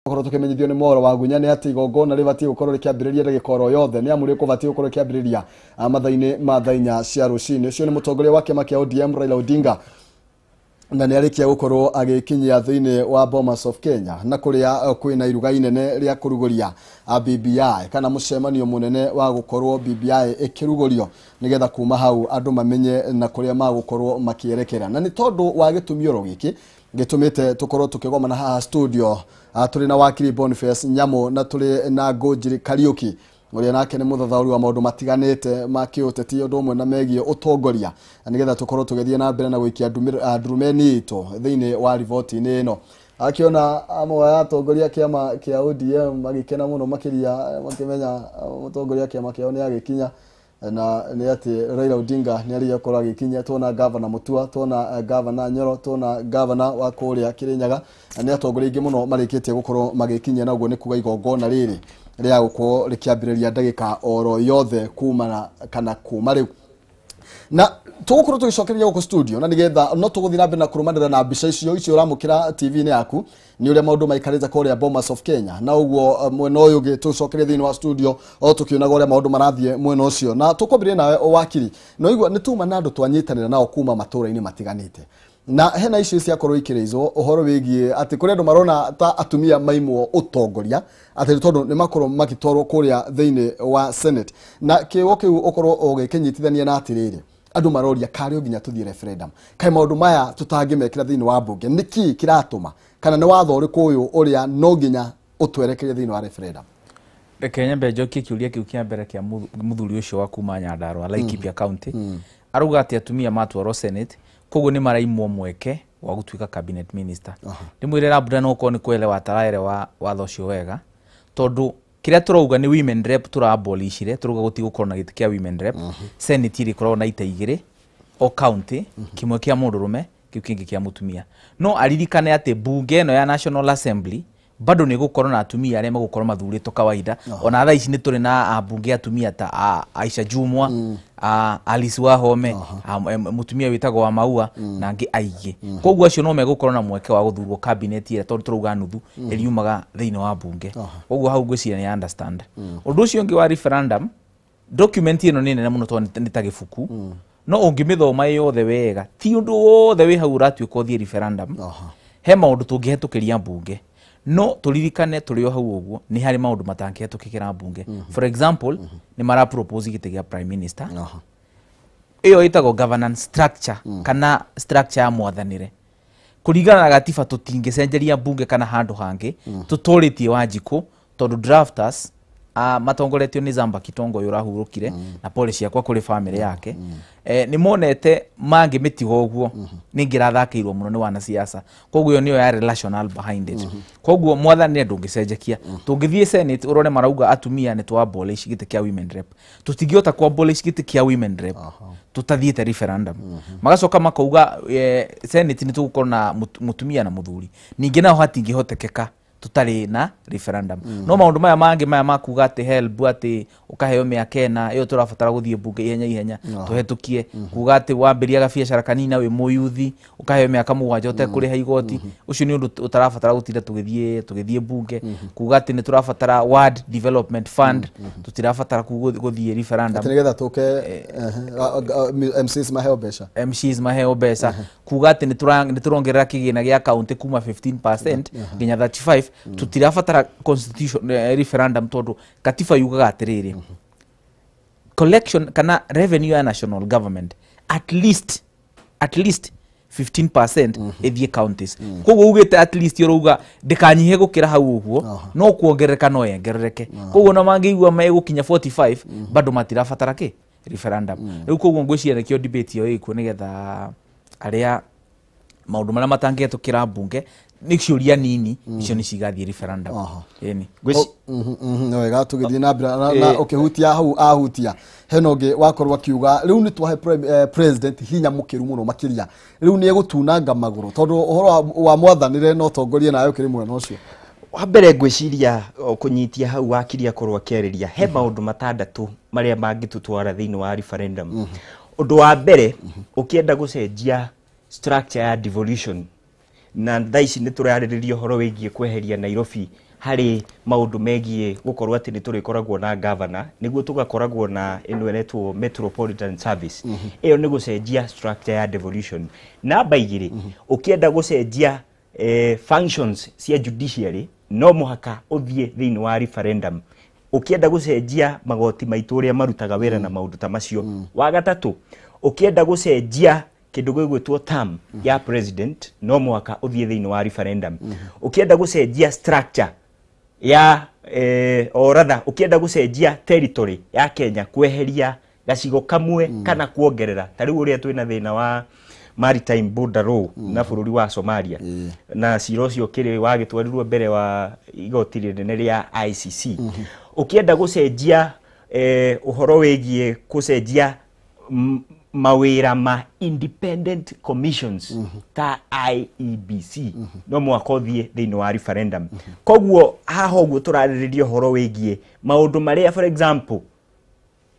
Korwo tukimenyithio ni Moro wa Gunya ni ati igongona ribatie gukorwo rikiambiriria ndagika oro yothe ni amuri kubatie gukorwo rikiambiriria mathaini ma thainya cia rucini. Ucio ni mutongoria wa kiama kia ODM Raila Odinga na ni arikia gukorwo agikinyia thiini wa Bomas of Kenya na kuria kwina iruga inene ria kuruguria BBI kana mucemanio munene wa gukorwo BBI ikirugurio nigetha kuma hau andu mamenye na kuria magukorwo makierekera. Na ni tondu wa gitumioro giki gitumite tukorwo tukigomana haha studio turi na wakiri Boniface Nyamo na turi na Ngũnjiri Kariuki uria nake ni muthathauri wa maundu matiganite makiuteti undu umwe na megie utongoria nigetha tukorwo tugithie na mbere na guikia ndurumeni itu thiini wa rivoti-ini ino. Akiona amwe ya atongoria kiama kia ODM magikena muno makiria makimenya mutongoria kiama kiao ni agikinya na ni ati Raila Odinga ni ari yakora gikinya. Tuna governor Mutua, tuna governor Nyoro, tuna governor wa Kuria Kirinyaga, ni atongoria ingi muno marikitie gukorwo magikinya na uguo ni kuga igongona riri ria gukorwo rikiambiriria ndagika oro yothe kumana kana kuma riu. Na tugukorwo tugicokereria guku studio na nigetha no tuguthira mbere na kurumanira na mbica icio uramukira TV-ini yaku ni uria maundu maikarite kuria Bomas of Kenya na uguo mwena uyu ngi tucokereria thiini wa studio o tukionaga uria maundu marathie mwena ucio na tukwambiria nawe wakiri no igua ni tuma na andu twanyitanira nao kuma matura-ini matiganite na hena icio cia korwo ikireizwo uhoro wigie ati kuri andu marona ta atumia maimwo utongoria ati tondu ni makorwo magitwarwo kuria thiini wa Senate na kiugo kiu ukorwo ugikinyitithania na atiriri andu maroria kari nginya tuthie referendum kai maundu maya tutangimekira thiini wa bunge niki kiratuma kana ni watho uriku uyu uria no nginya utwerekerie thiini wa referendum. Kenya mbejoki kiuria kiu kia mbere kia muthuri ucio wa kuma Nyandarua Laikipia County aruga ati atumia matwaro Senate koguo ni maraimwo mweke wa gutuika cabinet minister. Ndimwire rabura no ko ni kwelewa taraire wa watho ucio wega tondu kiria turauga ni women rep turabolishire turuga guti gukorwo na giti kia women rep Senate iri korwo na ita igiri o county kimwe kia mundurume kiu kingi kia mutumia no aririkane ati bunge no ya National Assembly bado ni gukorwo na atumia aria magukorwo mathurito kawaida ona thaa ici ni turi na abunge atumia ta Aisha Jumwa Alice Wahome mutumia witagwo wa Maua na ngi aigi koguo acio no megukorwo na mweke wa guthurwo cabinet ira tondu turuga nuthu eliumaga thiini wa bunge koguo hau gwiciria ni understand undu ucio ngi wa referendum document ino ni nene muno tondu ni ta gibuku no ungimithoma yothe wega ti undu wothe wi hau ratuika thie referendum he maundu tungihetukiria bunge no turirikane turio hau uguo ni hari maundu matangihetukikira bunge for example ni mara propose gite gia prime minister iyo itago governance structure kana structure ya mwathanire kurigana na gatiba tutingicenjeria bunge kana handu hangi tuturitie Wanjiku tondu drafters matongoretio ni Zamba Kitongo yurahurukire na policy yakwa kuri family yake ni monete mangi mitigo uguo ningirathakirwo muno ni wana siasa koguo yo niyo ya relational behind it koguo mwathani ndungicenjekia tungithie Senate urone marauga atumia ni twa abolish gite kia women rep tutingiota kwa abolish gite kia women rep tutathiete referendum magacoka makauga Senate ni tugukorwo na mutumia na muthuri ningi nao hatingihotekeka tutari na referendum no maundu maya mangi maya makuga ati help ati ukaheo miakena iyo turabatara guthie bunge ihenya tuhetukie kuga ati wambiria ga biashara kanina wi muyuthi ukaheo miaka mugwanja utekuriha igoti ucio ni undu utarabatara gutinda tugithie bunge kuga ati ni turabatara ward development fund tutirabatara guthie referendum nigetha tuke MCs maheo mbeca kuga ati ni turongerera kigina gia county kuma 15% nginya 35 tutirabatara constitution referendum tondu katiba yugaga atiriri collection kana revenue ya national government at least 15% ethie counties koguo ugite at least yoruga ndikanyihe gukira hau uguo no kuongereka no yengerereke koguo no mangiigua megukinya 45 bado matirabatara ki referendum riu koguo ngwiciria nikio debate yo ikuo nigetha aria maundu maria matangihetukira bunge ni ciuria nini icio ni cigathie referendum yani no wega tugithie na na ukihutia hau ahutia henoge wakorwo akiuga riu ni twahe president hinya mukiru muno makiria riu ni egutunanga maguru tondu uhoro wa mwathanire no tongorie nayo kiri mwena ucio wa mbere ngwiciria kunyitia hau wakiria korwa keriria he maundu matandatu maria mangitutwara thiini wa referendum undu wa mbere ukienda gucenjia structure ya devolution na thaici ni turariririo horo wigie kweheria Nairobi hari maundu megie gukorwo ati ni turikoragwo na governor niguo tugakoragwo na ino eretwo metropolitan service iyo ni gucenjia structure ya devolution. Namba igiri ukienda gucenjia functions cia judiciary no muhaka uthie thiini wa referendum. Ukienda gucenjia magoti maitu ria marutaga wira na maundu ta macio. Wa gatatu ukienda gucenjia kindu gwigwitwo term ya president no muhaka uthie thiini wa referendum. Ukienda gucenjia structure ya oratha ukienda gucenjia territory ya Kenya kweheria gacigo kamwe kana kuongerera tari uria twina thina wa maritime border law na bururi wa Somalia na ciro cio kiri wagitwarirwo mbere wa igoti rinene ria ICC. Ukienda gucenjia uhoro wigie kucenjia mawira ma independent commissions ta IEBC no mwaka uthie thiini wa referendum. Koguo haha uguo turaririria uhoro wigie maundu maria for example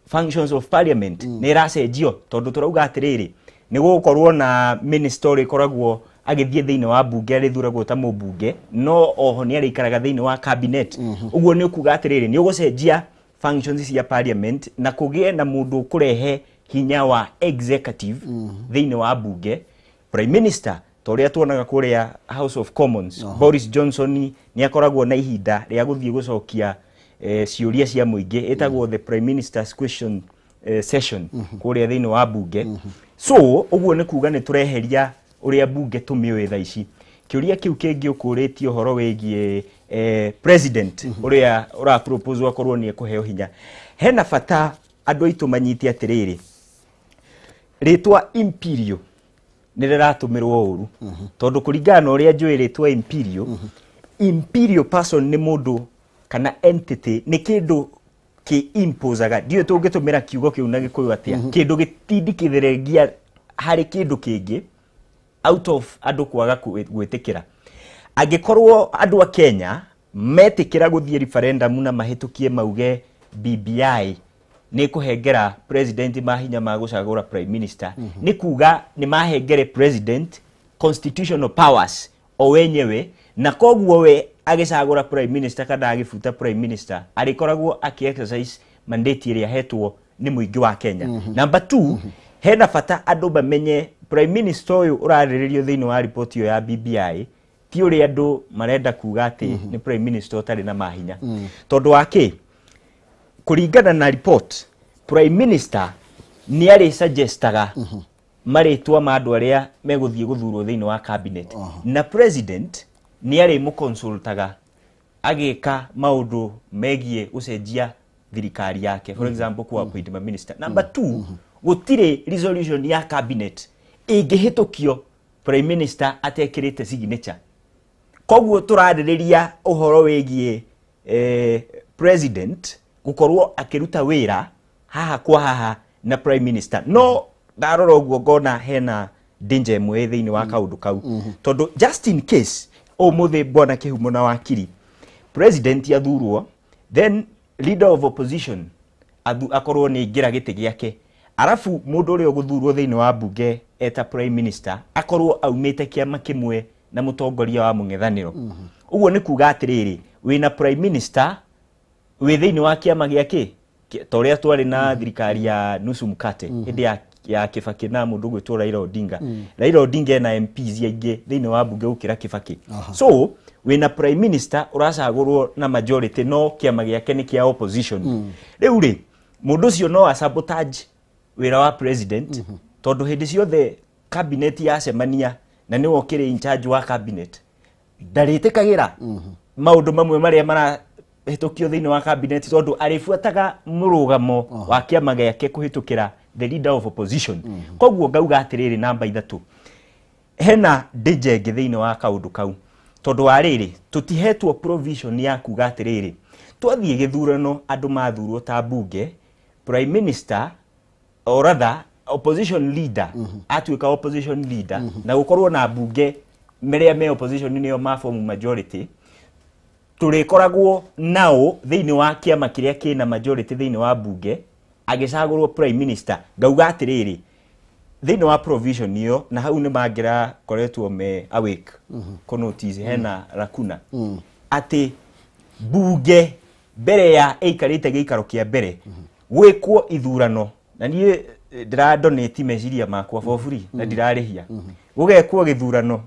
functions of parliament ni racenjio tondu turauga atiriri ni gukorwo na minister ikoragwo agithie thiini wa bunge arithuragwo ta mubunge no oho ni arikaraga thiini wa cabinet. Uguo ni kuga atiriri ni ugucenjia functions cia parliament na kugie na mundu kurehe hinya wa executive thiini wa bunge. Prime minister toria tuonaga kuria House of Commons Boris Johnson ni akoragwo na ihinda ria guthie gucokia ciuria cia muingi etagwo the prime minister's question session kuria thiini wa bunge. So uguo ni kuga ni tureheria uria bunge tumiwe tha ici. Kiuria kiu kingi ukuritio horo wigie president uria ura propose akorwo ni kuheo hinya. Hena fata andu aitu manyiti atiriri ritwa imperial niratumirwo uru tondu kuringana na uria njui ritwa imperial person ni mundu kana entity ni kindu ki imposaga dio tungitumira kiugo kiu na gikuyu atia kindu gitindikithirengia hari kindu kingi out of andu kwaga gwitikira. Angikorwo andu a Kenya metikira guthie referendum na mahitukie mauge BBI ni kuhengera president mahinya ma gucagura prime minister ni kuga ni mahengere president constitutional powers o wenyewe na koguo we agicagura prime minister kana agifuta prime minister arikoragwo aki-exercise mandate iria hetwo ni muingi wa Kenya. Number 2 hena fata andu bamenye prime minister uyu urariririo thiini wa report yo ya BBI ti uri andu marenda kuga ati ni prime minister utari na mahinya tondu waki kuringana na report prime minister ni ari suggestaga maritwa ma andu aria meguthie guthurwo thiini wa cabinet na president ni ari mu consultaga agika maundu megie ucenjia thirikari yake for example kwa appoint minister. Number 2 gutire resolution ya cabinet ingihitukio prime minister atekirite signature. Koguo turaririria uhoro wigie president gukorwo akiruta wira haha kwa haha na prime minister no ndarora uguo ngona hena danger mwe thiini wa kaundu kau tondu just in case umuthi bwana Kihumo na wakiri president yathurwo then leader of opposition akorwo ni ngira giti giake arafu mundu uri guthurwo thiini wa bunge eta prime minister akorwo aumite kiama kimwe na mutongoria wa mung'ethaniro. Uguo ni kuga atiriri wina prime minister wi thiini wa kiama giake toria twari na thirikari ya nusu mkate hindi ya Kibaki na mundu gwitwo Raila Odinga. Raila Odinga na MPs yaingi thiini wa bunge ukira Kibaki. So wina prime minister uracagurwo na majority no kiama giake ni kia opposition. Riu ri mundu cio no sabotage wira wa president tondu hindi ciothe cabinet ya semania na ni wokire in charge wa cabinet ndaritikagira maundu mamwe maria mara hitukio thiini wa cabinet tondu arifuataga murugamo wa kiama giake kuhitukira the leader of opposition. Koguo ngauga atiriri namba 3 hena danger thiini wa kaundu kau tondu wariri tutihetwo provision ya kuga atiriri twathie githurano andu mathurwo ta bunge prime minister or rather opposition leader atuika opposition leader na gukorwo na bunge meria me opposition niyo maform majority turikoragwo nao thiini wa kiama kiria kina majority thiini wa bunge agicagurwo prime minister. Ngauga atiriri thiini wa provision iyo na hau ni mangira koretwo me awake ko notice hena rakuna ati bunge mbere ya eikarite giikaro kia mbere gwikwo ithurano na nie ndira donate meciria makwa for free na ndirarihia gugekwo githurano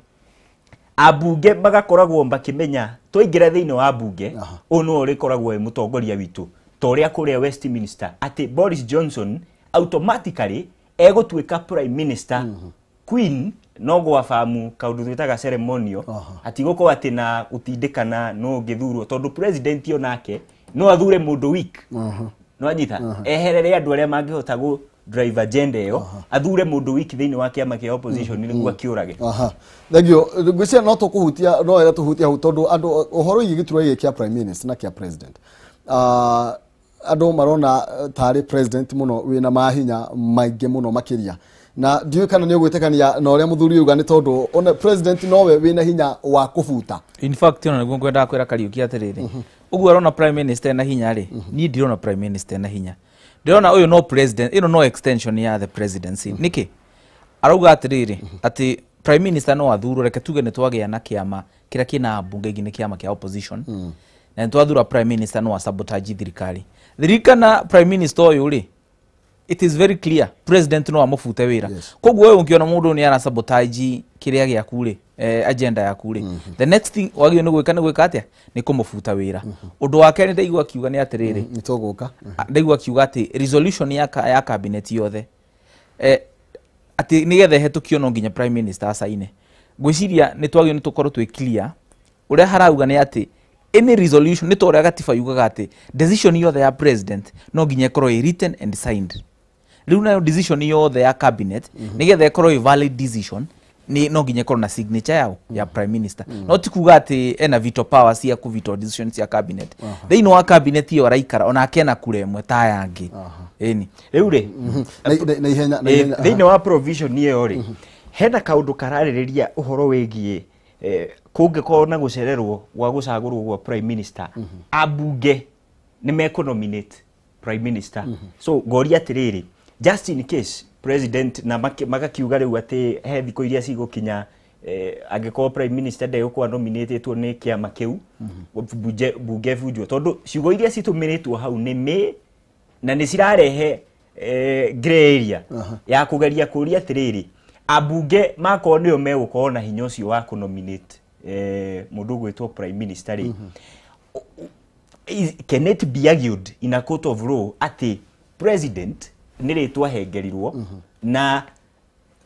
abunge magakoragwo bakimenya twaingira thiini wa bunge uno urikoragwo mutongoria witu toria kuria Westminster ati Boris Johnson automatically egutwika prime minister Queen no gwafamu kaundu twitaga ceremonial ati goko ati na utindikana no githurwo tondu president yo nake no athure mundu week no anyita eherere andu aria mangihota go drive agenda yo athure mundu week thiini wa kiama kia opposition niguo akiurage thegio ngwiciria no tukuhutia no era tuhutia hu tondu andu uhoro igiturwa giki kia prime minister na kia president andu marona tari president muno wina mahinya maingi muno makiria na ndiwe kana ni ugwitekania na uria muthuri uga ni tondu ona president nowe wina hinya wa kufuta in fact ona niguo ngwenda kwira Kariuki atiriri uguo arona prime minister na hinya ri ni ndirona prime minister na hinya ndirona uyu no president ino no extension ya the presidency niki arauga atiriri ati prime minister no athurwo reke tuge ni twagia na kiama kira kina bunge ingine kiama kia opposition na twathura prime minister no sabotage thirikana prime minister uyu ri it is very clear president no amufute wira koguo wewe ungiona mundu ni ana sabotage kiria gia kure agenda ya kure the next thing wagio ni gwika atia ni kumufuta wira undu wake ni ndaigua kiuga ni atiriri ni toguka ndaigua kiuga ati resolution ya cabinet yothe ati nigethe hetukio no nginya prime minister asaine gwiciria ni twagio ni tukorwo twi clear uria harauga ni ati any resolution ni toria gatiba yugaga ati decision yothe ya president no nginya ikorwo written and signed riu nayo decision yothe ya cabinet nigethe ikorwo valid decision ni no nginya ikorwo na signature yao ya prime minister no tikuga ati ena veto power cia ku veto decisions ya cabinet thiini wa cabinet yo raikara ona akena kuremwe ta yangi eni riu ri na ihenya thiini wa provision iyo ri hena kaundu karaririria uhoro wigie kungikorwo na gucererwo gwa gucagurwo gwa prime minister abunge ni meko nominate prime minister so goria atiriri just in case president na magakiuga riu ati he thiko iria cigukinya angikorwo prime minister ndegukwa nominatetwo ni kiama kiu bunge bujwo tondu ciugo iria citumiritwo hau ni me na ni cirarehe grey area ya kugeria kuria atiriri abunge makorwo nio megukorwo na hinya ucio wa kunominate mundu gwitwo prime minister ri can it be argued in a court of law ati president ni ritwa hengerirwo na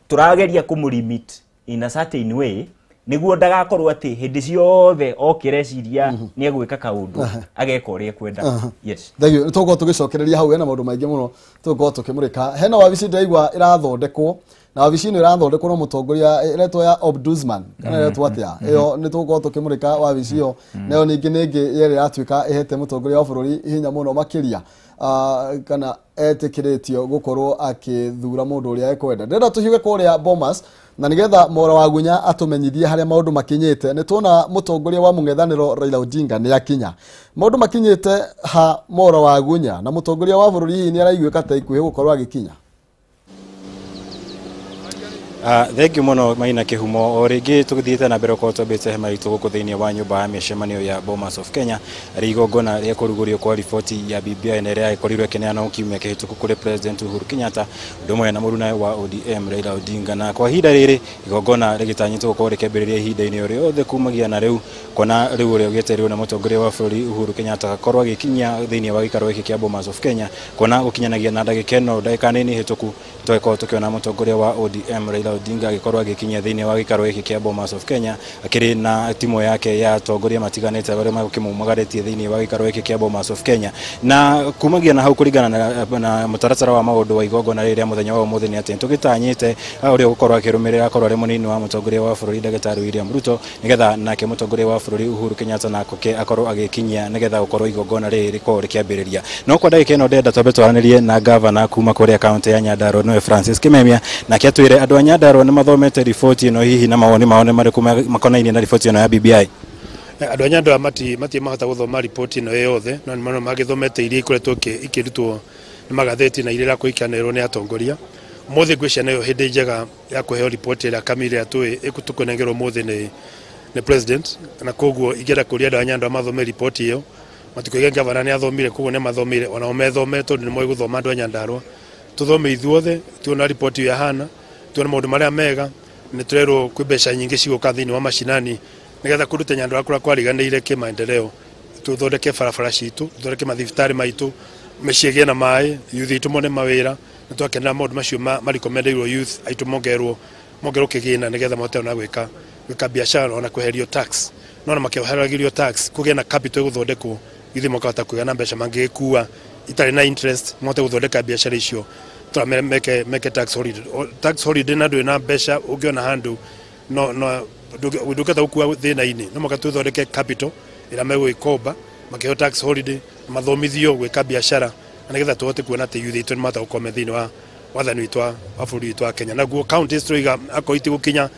turageria kumulimit in a certain way niguo ndagakorwo ati hindi ciothe okireciria ni egwika kaundu ageka uria kwenda yes thegio nitugo tugicokereria hau hena maundu maingi muno tugo tukimurika hena wabici ndaigwa irathondekwo na wabici ino irathondekwo no mutongoria iretwo ya Ombudsman kana iretwo atia iyo nitugo tukimurika wabici yo nayo ningi yeri yatuika ihete mutongoria wa bururi hinya muno makiria kana etikiritio gukorwo akithura mundu uria ekwenda ndenda tuhiuge kuria Bomas na nigetha Mora wa Gunya atumenyithie haria maundu makinyite ni tuona mutongoria wa mung'ethaniro Raila Odinga ni akinya maundu makinyite ha Mora wa Gunya na mutongoria wa bururi ni araiguika ta ikuhi gukorwo agikinya thank you muno Maina Kihumo o ringi tugithiite na mbere ko twambite he maritu guku thiini wa nyumba ya micemanio ya Bomas of Kenya rigongona ria kurugurio kwa riboti ya BBI na ria ikorirwe kineano kiumia kihituku kuri president Uhuru Kenyatta ndomwe na muruna wa ODM Raila Odinga na kwa hinda riri igongona rigitanyitwo gukorwo rikembiriria ihinda-ini o riothe kumagia na riu kona riu ria ugeterirwo na mutongoria wa bururi Uhuru Kenyatta akorwo agikinya thiini wa gikaro giki kia Bomas of Kenya kona gukinyanagia na ndagika ino ndagika nini hituku tweko tukiona mutongoria wa ODM Raila Odinga agikorwo agikinya thiini wa gikaro giki kia Bomas of Kenya akiri na timu yake ya atongoria matiganite baria magukimumagaritie thiini wa gikaro giki kia Bomas of Kenya na kumagia na hau kuringana na mutaratara wa maundu wa igongona riria muthenya wa umuthi ni ati tugitanyite uria gukorwo akirumirira akorwo ari munini wa mutongoria wa bururi Dagitari William Ruto nigetha nake mutongoria wa bururi Uhuru Kenyatta na akorwo agikinya nigetha gukorwo igongona riri rikorwo rikiambiriria no kwa ndagika ino ndenda twambe twaranirie na governor kuma kuria county ya Nyandarua no Francis Kimemia na kiatwire andu a Nyandarua ni mathomete riboti ino hihi na mawoni mariku makonainie na riboti ino ya BBI andu a Nyandarua mati mahota guthoma riboti ino yothe no ni magithomete iria ikoretwo ikirutwo ni magatheti na iria kuikanirwo ni atongoria muthi ngwiciria nayo hindi njega ya kuheo riboti ira kamili atui ikutukunengerwo muthi ni president na koguo igera kuria da nyando mathome report iyo matikoige gavana ni athomire koguo ni mathomire ona omethome tondu ni mwe guthoma andu Nyandarua tuthome ithuothe tuona report ya hana tuona maundu maria mega ni turero kwibesha nyingi ciguka thini wa mashinani nigetha kuruta Nyandarua kura kwariganire kimaendeleo tuthondeke barabara citu tuthondeke mathibitari maitu mecigie na mai youth itu mone mawira nitwakenera maundu macio marikomendeirwo youth aitu mongerwo kigina nigetha mote ona gwika biashara ona kweherio tax nona makeheragirio tax kugia na capital guthondekwo ithi mokata kugia na mbeca mangikuwa itari na interest mote guthondeka biashara icio meke tax holiday na na mbeca ugiona handu no udukata ukua thina ini no mokatu thondeke capital ila mewe ikoba makeho tax holiday mathomithio gwika biashara nigetha tuhote kuona ati youth itu mata ukome thini wa wathani witwa bũrũri witwa Kenya naguo county stroiga akoiti gukinya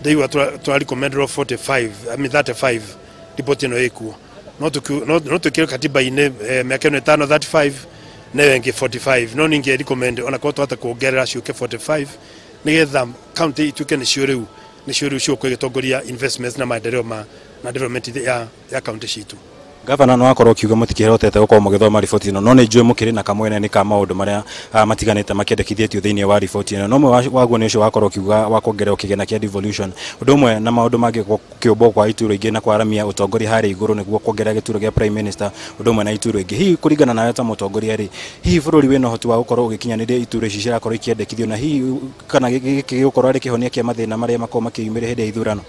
ndeiwa twari commendero 45 I mean 35 report ino ikuo no tukire katiba ine miaka 5 35 na wengi 45 no ninge recommend ona ko twata kuongerera ciuke 45 nigetha county ituke ni ciuriu cio kwigitongoria investments na maendeleo na development ya county citu. Gavana no akorwo kiuga mutikihotete gukorwo mugithoma riboti ino no ni njue mukiri na kamwene ni ka maundu maria matiganite makiendekithitio thiini wa riboti ino no mwe waguo ni ucio wakorwo kiuga wa kuongerera kigena kia devolution undu mwe na maundu mangi kiumbo kwa ituro ingi na kwaramia utongoria hari iguru niguo kuongerera gituro gia prime minister undu mwe na ituro ingi hihi kuringana na yata mutongoria ri hihi bururi wina hoti wa gukorwo ugikinyaniria ituro ici cirakorwo ikiendekithio na hihi kana gigukorwo ari kihonia kia mathina maria makoma makiumire hindi ya ithurano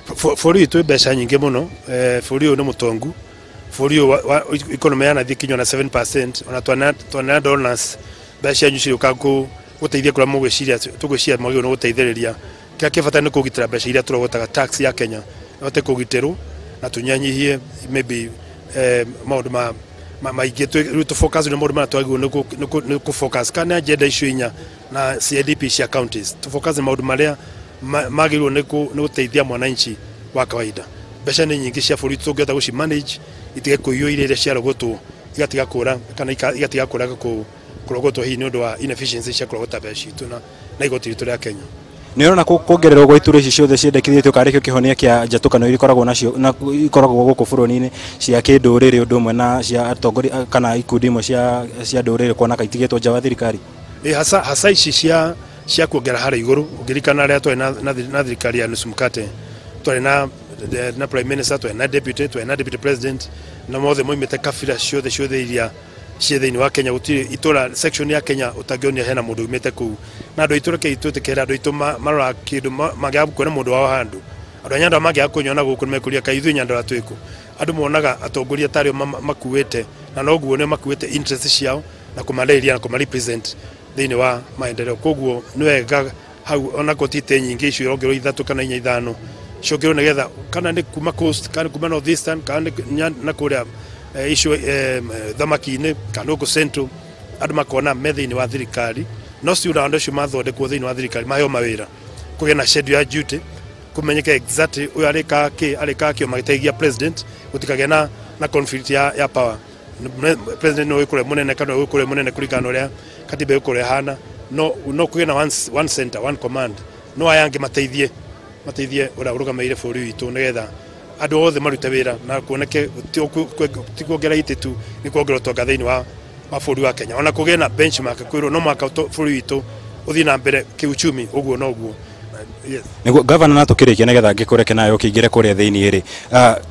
bũrũri itu mbeca nyingi muno bũrũri uyu ni mutongu bũrũri uyu economy yana thikinywa na 7% ona twana dollars mbeca nyingi ciuka guteithia kura mugwiciria tugwiciria magio no guteithiriria kia kibata ni kugitira mbeca iria turogotaga tax ya Kenya note kugitirwo na tunyanyihie maybe maundu maingi tu focus ni maundu matwagiwo ni ku focus kana agenda icio inya na CIDP cia counties tu focus maundu maria magirwo ni guteithia mwananchi wa kawaida mbeca ni nyingi cia bũrũri tungehota guci manage itige kuiyo iria cia rogotwo igatiga kura kana igatiga kura kurogotwo hihi ni undu wa inefficiency cia kurogota mbeca itu na igoti ritu ria Kenya ni rona kuongererwo gwa ituro ici ciothe ciendekithitio karikio kihonia kia njatukano ikoragwo nacio na ikoragwo guku bururi-ini cia kinduriri undu mwe na cia atongoria kana ikundi imwe cia nduriri kuona kaitigetwo nja wa thirikari hasa ici cia kuongera hara iguru ungirikana ria twari na thirikari ya nusu mkate twari na prime minister twari na deputy president na mothe moimite kabira ciothe iria cie thiini wa Kenya gutiri itura section ya Kenya utangionia hena mundu umite ku na andu itura ke itutikera andu itu marora kindu magiabu kuona mundu wao handu andu Nyandarua magiabu kunyona guku mekuria kaithu Nyandarua twiku andu monaga atongoria tario makuite na noguo ne makuite interest ciao na kumaleria na kumarepresent thiini wa maendeleo koguo ni wega hau ona kotite nyingi icio irongero 3 kana 4 5 shogero nigetha kana ni kuma coast kana kuma northeastern kana na kuria icio thamaki-ini kana uko central andu makona methiini wa thirikari no ciura andu cio mathondekwo thiini wa thirikari maheo mawira kugia na schedule ya duty kumenyeka exactly uyu arika kio magiteithia president gutikage na conflict ya power president no ikure munene kana ikure munene kulikana uria katiba ikure hana no kugia na one center one command no ayange mateithie ura urugameire bũrũri witu nigetha andu othe marute wira na kuoneke ti kuongera ititu ni kuongera utonga thiini wa bũrũri wa Kenya ona kugia na benchmark kwirwo no mwaka bũrũri witu uthii na mbere kiuchumi uguo noguo niguo gavana na tukirikia nigetha ngikureke nayo kingire kuria thiini ri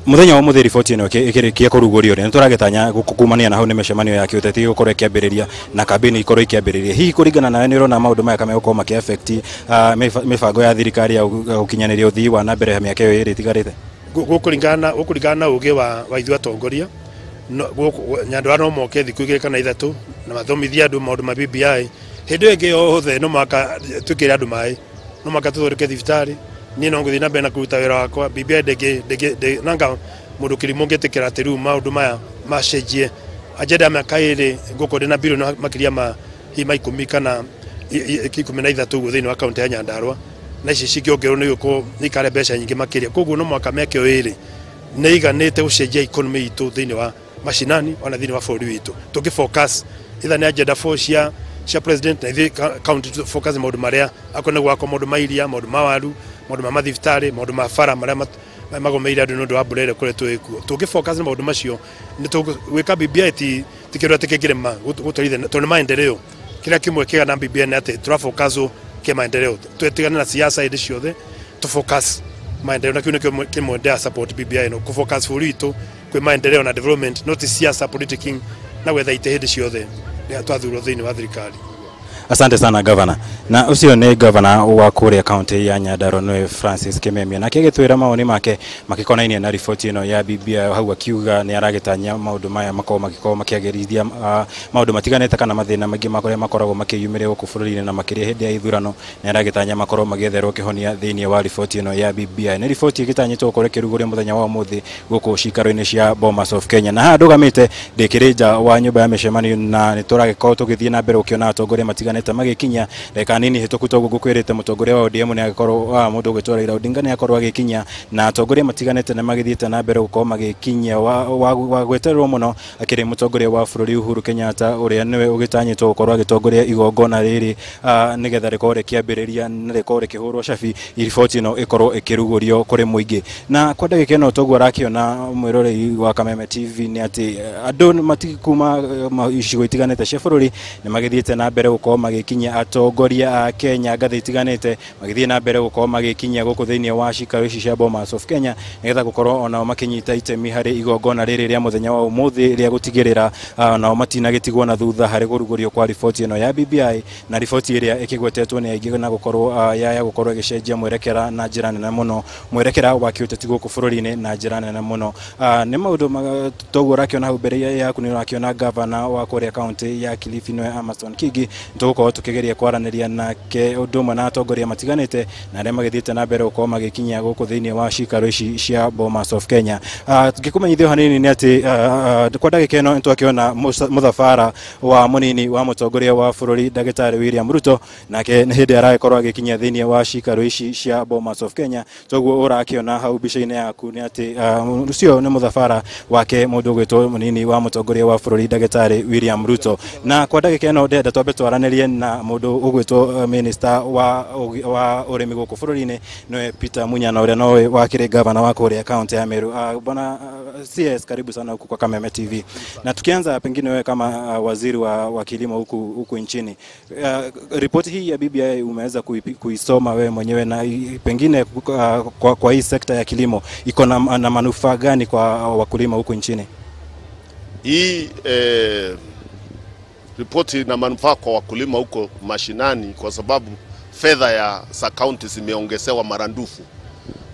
muthenya wa muthiri riboti ino ikirikia kurugurio ri nituragetanya kumania na hau ni micemanio ya kiuteti gukorwo ikiambiriria na kambini ikorwo ikiambiriria hihi kuringana nawe ni urona maundu maya kama gukorwo maki affect mibango ya thirikari ya gukinyaniria uthii wa na mbere miaka iyo iri itigarite gukuringana na ugi wa ithu atongoria Nyandarua no moke thiku igiri kana ithatu na mathomithia andu maundu ma BBI hindi ingi yothe no maka tukire andu mai no maka tuthoreke thibitari ni no nguthi na mbere na kuruta wira wakwa BBI ndege nanga mundu kirimo ngetekera ati riu maundu maya macenjie agenda miaka iri ngukorwo na bilioni makiria ma hima 10 kana 13 thiini wa kaunti ya Nyandarua na ici cingiongerwo ni uko ikare mbeca nyingi makiria koguo no mwaka meke iri ni iganite gucenjia economy itu thiini wa mashinani ona thiini wa bũrũri witu tuki focus itha ni agenda 4 cia president na ithi county focus maundu maria akone gwako maundu mairia maundu mawaru maundu ma mathibitari maundu ma bara maria magomeire andu nundu wa burere kure tugi focus na maundu macio ni tugwika BBI ti tikirwa tikigire ma gutwarithia tondu maendeleo kila kimwe kiga na BBI na ati turafocus ke maendeleo twetigana na siasa indi ciothe tu focus maendeleo na kiune kimwe ndia support BBI no ku focus for itu kwe maendeleo na development not siasa politicking na wetha ite hindi ciothe ya twathuro thiini wa thirikari. Asante sana governor. Na ucio ni governor wa Kuria County ya Nyandarua no Francis Kimemia na kigitwira maoni make makikonainie na ripoti ino ya BBI hau akiuga ni aragitanya maundu maya makao makiagirithia maundu matiganete kana mathina mangi makoria makoragwo makiyumire guku bururi-ini na makiria hindi ya ithurano ni aragitanya makorwo magietherwo kihonia thiini wa ripoti ino ya BBI. Ni ripoti igitanyitwo kore kiruguria muthenya wa umuthi guku cikaro-ini cia Bomas of Kenya na ha ndugamite ndikirija wa nyumba ya mishemanio na nituragikorwo tugithie na mbere ukiona atongoria matiganete magikinya reka nini hituku togo gukwirite mutongoria wa ODM ni agikorwo mundu gwitora Raila Odinga ni akorwo agikinya na atongoria matiganete na magithiite na mbere gukorwo magikinya wa gwetererwo muno akiri mutongoria wa bururi Uhuru Kenyatta uria niwe ugitanyitwo gukorwo agitongoria igongona riri nigetha rikorwo rikiambiriria na rikorwo rikihurwo cabi riboti ino ikorwo ikirugurio kuri muingi na kwa ndagika ino toguo arakiona mwiroreri wa Kameme TV ni ati andu matikuma icigo itiganete cia bururi ni magithiite na mbere gukorwo magikinya atongoria a Kenya ngathi itiganete magithie na mbere gukorwo magikinya guku thiini wa cikaro ici cia Bomas of Kenya nigetha gukorwo ona makinyita itemi hari igongona riri ria muthenya wa umuthi ria gutigirira ona matinagitigwo na thutha hari gurugurio kwa riboti ino ya BBI na riboti iria ikigwetetwo ni aingi na gukorwo ya gukorwo igicenjia mwerekera na njira nene muno mwerekera wa kiuteti guku bururi-ini na njira nene muno ni maundu toguo rakiona hau mbere yaku ni rakiona governor wa Kuria County ya Kilifi no Amason Kingi tugukorwo tukigeria kwaraniria nake undumwe na atongoria matiganite na aria magithiite na mbere gukorwo magikinya guku thiini wa cikaro ici cia Bomas of Kenya. Ngikumenyithio hanini ni ati kwa ndagika ino twakiona muthabara wa munini wa mutongoria wa bururi Dagitari William Ruto nake ni hindi aragikorwo agikinya thiini wa cikaro ici cia Bomas of Kenya toguo urakiona hau bica-ini yaku ni ati ucio ni muthabara wake mundu gwitwo munini wa mutongoria wa bururi Dagitari William Ruto na kwa ndagika ino ndenda twambe twaranirie na mundu ugwitwo minister wa urimi guku bururi-ini no Peter Munyana uria no wakire governor wa Kuria County ya Meru. Bwana CS, karibu sana huku kwa Kameme TV. Na tukianza pengine wewe kama waziri wa kilimo huku nchini, ripoti hii ya BBI umeweza kuisoma wewe mwenyewe na pengine kwa hii sekta ya kilimo iko na manufaa gani kwa wakulima huku nchini? Hii ripoti ina manufaa kwa wakulima huko mashinani kwa sababu fedha ya county zimeongezewa marandufu,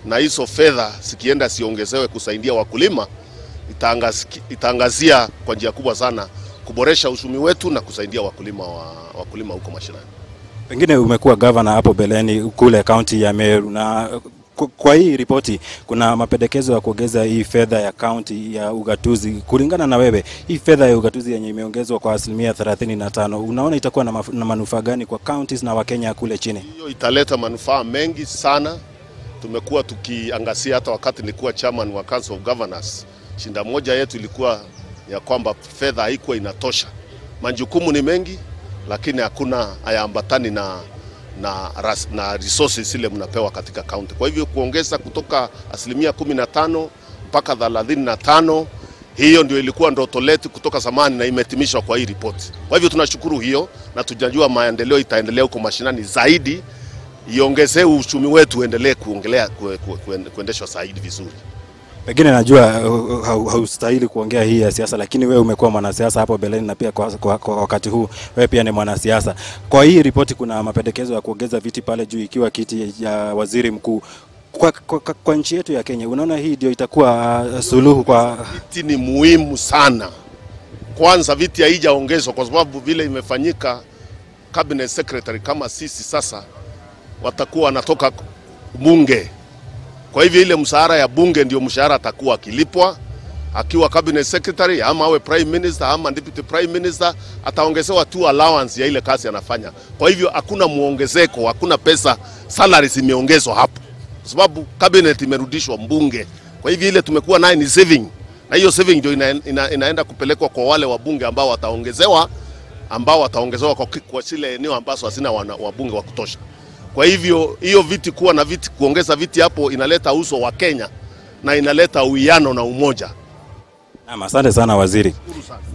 na hizo fedha sikienda siongezewe kusaidia wakulima itaangazia kwa njia kubwa sana kuboresha uchumi wetu na kusaidia wakulima huko mashinani. Pengine umekuwa governor hapo beleni kule county ya Meru na kwa hii ripoti kuna mapendekezo ya kuongeza hii fedha ya county ya ugatuzi. Kulingana na wewe, hii fedha ya ugatuzi yenye imeongezwa kwa 35%, unaona itakuwa na manufaa gani kwa counties na Wakenya kule chini? Hiyo italeta manufaa mengi sana. Tumekuwa tukiangazia hata wakati nilikuwa chairman wa Council of Governors. Shinda moja yetu ilikuwa ya kwamba fedha haikuwa inatosha. Majukumu ni mengi lakini hakuna hayaambatani na resources ile mnapewa katika county. Kwa hivyo kuongeza kutoka 15% mpaka 35%, hiyo ndio ilikuwa ndoto letu kutoka zamani na imetimishwa kwa hii ripoti. Kwa hivyo tunashukuru hiyo na tunajua maendeleo itaendelea huko mashinani zaidi, iongezee uchumi wetu uendelee kuendeshwa zaidi vizuri. Pengine najua haustahili kuongea hii ya siasa, lakini wewe umekuwa mwanasiasa hapo beleni na pia kwa wakati huu wewe pia ni mwanasiasa. Kwa hii ripoti kuna mapendekezo ya kuongeza viti pale juu ikiwa kiti ya waziri mkuu. Kwa nchi yetu ya Kenya, unaona hii ndio itakuwa suluhu kwa viti? Ni muhimu sana. Kwanza viti haijaongezwa kwa sababu vile imefanyika, cabinet secretary kama sisi sasa watakuwa wanatoka bunge. Kwa hivyo ile mshahara ya bunge ndio mshahara atakuwa akilipwa akiwa cabinet secretary ama awe prime minister ama deputy prime minister, ataongezewa tu allowance ya ile kazi anafanya. Kwa hivyo hakuna muongezeko, hakuna pesa salaries imeongezwa hapo kwa sababu cabinet imerudishwa mbunge. Kwa hivyo ile tumekuwa naye ni saving, na hiyo saving ndio inaenda kupelekwa kwa wale wabunge ambao wataongezewa kwa zile eneo ambazo hazina wabunge wa kutosha. Kwa hivyo hiyo viti kuongeza viti hapo inaleta uso wa Kenya na inaleta uwiano na umoja. Asante sana waziri.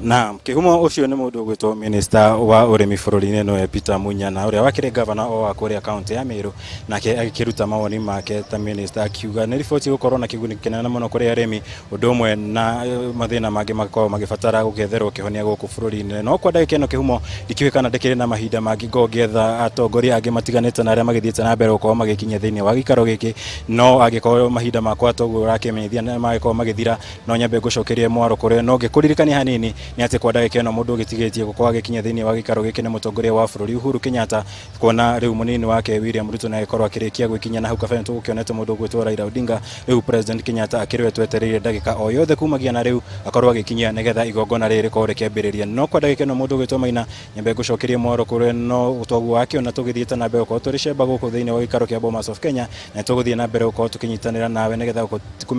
Na kihumo ucio ni mundu gwitwo minister wa urimi bururi-ini no Peter Munyana uria wakire governor wa Kuria county ya Meru nake agikiruta mawoni make ta minister akiuga ni riboti gukorwo na kiguni kinene muno kuri arimi undu umwe na mathina mangi makorwo magibatara gugetherwo kihonia guku bururi-ini no kwa ndagika ino kihumo ikiwikana ndikiri na mahinda mangi ngogetha atongoria angi matiganite na aria magithiite na mbere gukorwo magikinya thiini wa gikaro giki no agikorwo mahinda makwa toguo rakimenyithia na magikorwo magithira no nyambe gucokerie mwaro kuria no ngikuririkania hanini ni ati kwa ndagika ino mundu gitigetie gukorwo agikinya thiini wa gikaro giki ni mutongoria wa bururi Uhuru Kenyatta kuona riu munini wake William Ruto na gikorwo akirikia gwikinya na hau kabere tugukionete mundu gwitwo Raila Odinga riu president Kenyatta akiriwe twetereire ndagika o yothe kumagia na riu akorwo agikinya nigetha igongona riri korwo rikiambiriria no kwa ndagika ino mundu gwitwo Maina nyambe gucokerie mwaro kuria no utwagu wake ona tugithiite na mbere ukorwo turi cemba guku thiini wa gikaro kia Bomas of Kenya na tuguthie na mbere ukorwo tukinyitanira nawe nigetha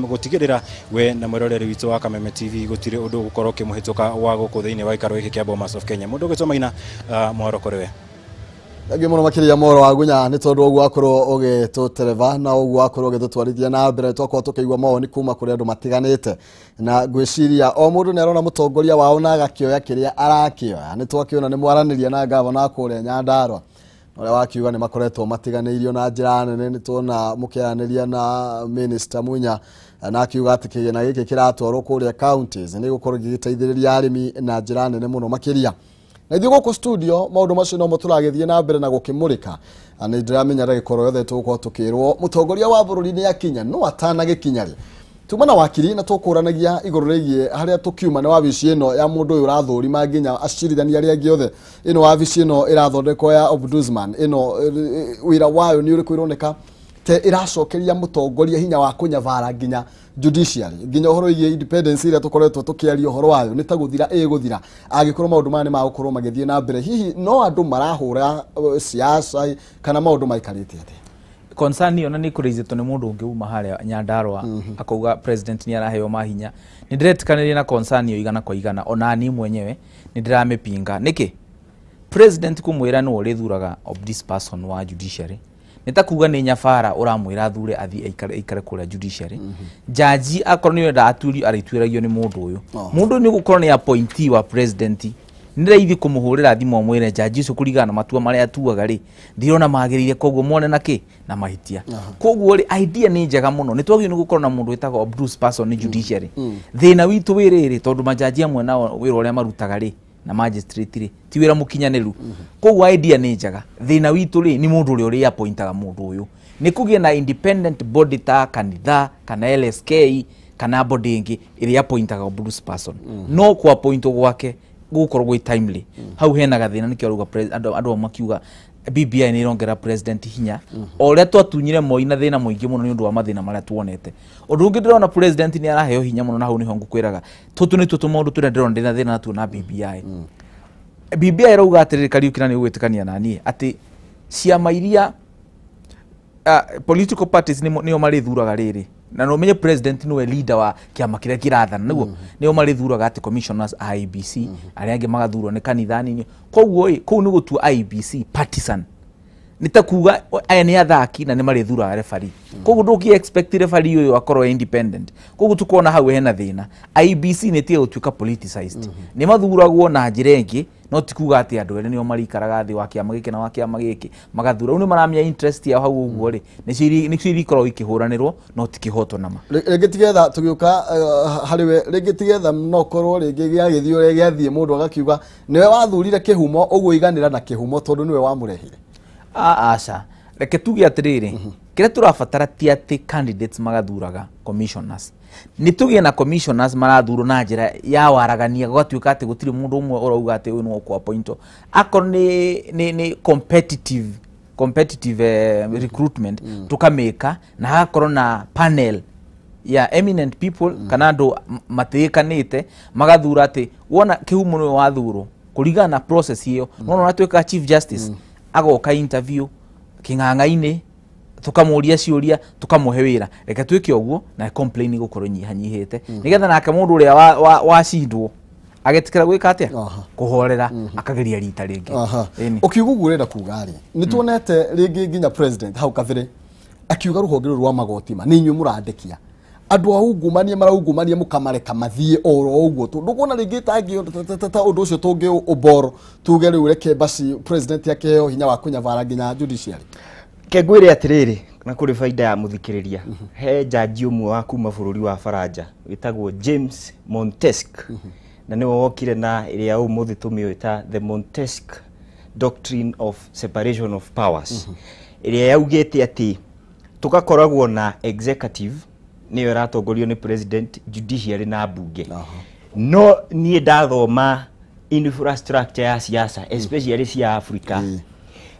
gutigirira we na mwiroreri witu wa Kameme TV gutire undu gukorwo kimuhituka wa guku thiini wa gikaro giki kia Bomas of Kenya mundu gwitwo Maina mwaro kuriwe Ngi muno makiria moro wa gunya ni tondu ogu akorwo ugitutereva na ogu akorwo ugitutwarithia na mbere twakorwo tukiigua mawoni kuma kuri andu matiganite na gwiciria o mundu ni arona mutongoria wao na agakioya kiria arakioya ni twakiona ni mwaraniria na gavana kuria Nyandarua uria wakiuga ni makoretwo matiganeirio na njira nene ni tuona mukiaraniria na minister Munya na akiuga ati kigena giki kiratwarwo kuria counties ni gukorwo gigiteithiriria arimi na njira nene muno makiria na ithuĩ gũkũ studio maũndũ macio no mũtũragĩthiĩ na mbere na gũkĩmũrĩka nĩ ndĩramenya ndagĩkorwo yothe tũgũkorwo tũkĩrwo mũtongoria wa bũrũri nĩ akinya no atanagĩkinya rĩ tuma na wakiri na tũkũranagia igũrũ rĩgiĩ harĩa tũkiuma nĩ wabici ĩno ya mũndũ ũyũ ũrathũrima nginya acirithania arĩa angĩ othe ĩno wabici ĩno ĩrathondekwo ya Ombudsman ĩno wĩra wayo nĩ ũrĩkũ ĩroneka te iracokeria mutongoria hinya wa kunyavara nginya judiciary nginya horo ye independence ira tukoretwo tukiaria horo wayo ni ta guthira guthira agikorwo maundu mane ma gukorwo magithie na mbere hihi no andu marahura siasa kana maundu maikarite ate concern yo na ni kureizitwo ni mundu ungi uma haria Nyandarua akauga president ni araheo mahinya ni ndiretikanirie na concern yo igana kwa igana ona ni mwenyewe ni ndiramepinga niki president kumwira no urithuraga of this person wa judiciary nitakuga ni nyafara uramwira thure athi aikare kura judiciary jaji akorwo ni ndaturi aritwiragio ni mundu uyu mundu ni gukorwo ni appointee wa president niraithi kumuhurira thimo mwire jaji ucio kurigana matua maria atuaga ri ndirona magirire koguo mone naki na mahitia koguo ri idea ni njega muno nitwagio ni gukorwo na mundu witagwo Bruce person ni judiciary thina witu wiriri tondu majaji amwe nao wira uria marutaga ri na magistrate ri ti wira mukinyaniru koguo idea ni njega thina witu ri ni mundu uri appointaga mundu uyu ni kugie na independent body ta kanitha kana LSK kana body ingi iri appointaga Bruce person no ku appointwo gwake gukorwo gwi timely hau hena gathina nikio ruga andu makiuga BBI ni irongera president hinya oria twatunyire moina thina muingi muno ni undu wa mathina maria tuonete undu ungi ndirona president ni araheo hinya muno na hau niho ngukwiraga tutu ni tutu maundu turia ndirona ndina thina natu na BBI BBI rauga atiriri Kariuki ni gwitikania nani ati ciama iria political parties nio marithuraga riri na no menye president niwe leader wa kiama kiria kirathana niguo nio marithuraga ati commissioners IBC aria angi magathurwo ni kanithani koguo kou ni gutua IBC partisan nitakuga aya ni athaki na ni marithuraga referee koguo nduki expect referee uyu akorwo independent koguo tukona hau hena thina IBC ni tie gutuika politicized ni mathuragwo na njira ingi no tikuga ati andu ere nio marikaraga thi wa kiama giki na wa kiama giki magathura uni maramya interest ya hau uguo ri ni ciri ikorwo ikihuranirwo no tikihoto nama rĩngĩ tigetha tugiuka hariwe rĩngĩ tigetha no korwo rĩngĩ gĩagĩthio gĩathie mundu agakiuga niwe wathurire kihumo uguo iganira na kihumo tondu niwe wamurehire aca reke tuge atiriri kire turabatara ti ati candidates magathuraga commissioners ni tuge na commissioners marathuro na njira ya waragania gwatuika ati gutiri mundu umwe urauga ati uyu no kwa point akor ni competitive recruitment tukameka na akoro na panel ya eminent people kana andu matiikanite magathura ati wona kihumo no wathuro kurigana na process hiyo no natuika chief justice agoka interview king'ang'a-ini tukamuria ciuria tukamuhe wira reke twike uguo na complain gukorwo nyihanyihite nigetha nake mundu uria wacindwo agetikira gwika atia kuhorera akageria rita ringi ukiugugu urenda kuga ri ni tuonete ringi nginya president hau kabere akiuga ruhonge rwa magoti ma ni nyu murandekia andu aungumania maraungumania mukamareka mathie oro uguo tu ndugona ringi tangi ta undu ucio tungi uboro tuge riu reke basi president yake yo hinya wa kunyavara nginya judiciary kengwire atiriri na kuri faida ya muthikiriria he jaji umwe wa kuma bururi wa Faranja witagwo James Montesquieu na niwe wokire na iria umuthi tumiwita the Montesquieu doctrine of separation of powers iria yaugite ati tugakoragwo na executive niyo ratongorio ni president, judiciary na bunge. No nie ndathoma infrastructure ya siasa especially cia Africa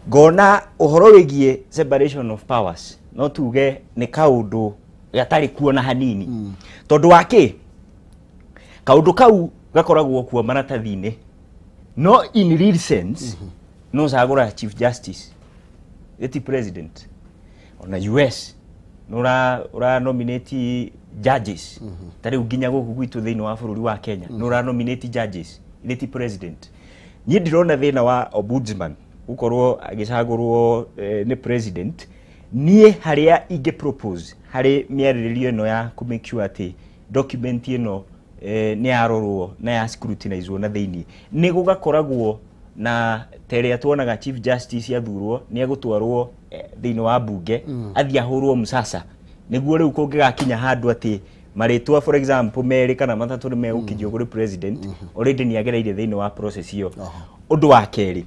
ngona uhoro wigie separation of powers no tuge ni kaundu gatari kuona hanini tondu wake kaundu kau gakoragwo kuo maratathine no in real sense no sagura chief justice eti president ona US nura nominate judges tari uginya guku gwitu thiini wa bururi wa Kenya nura nominate judges eti president ni ndirona thina wa ombudsman ukorwo agicagurwo ni president nie haria inge propose hari miariririo no ya ku make sure ati document ino ni arorwo na ya scrutinize na thiini ni gugakoragwo na teria tuonaga chief justice yathurwo ni agutwarwo thiini wa bunge athia hurwo musasa niguo riu kungigakinya handu ati maritwa for example meri kana matatu ni megukijio kuri president already ni agereire thiini wa process iyo undu wa keri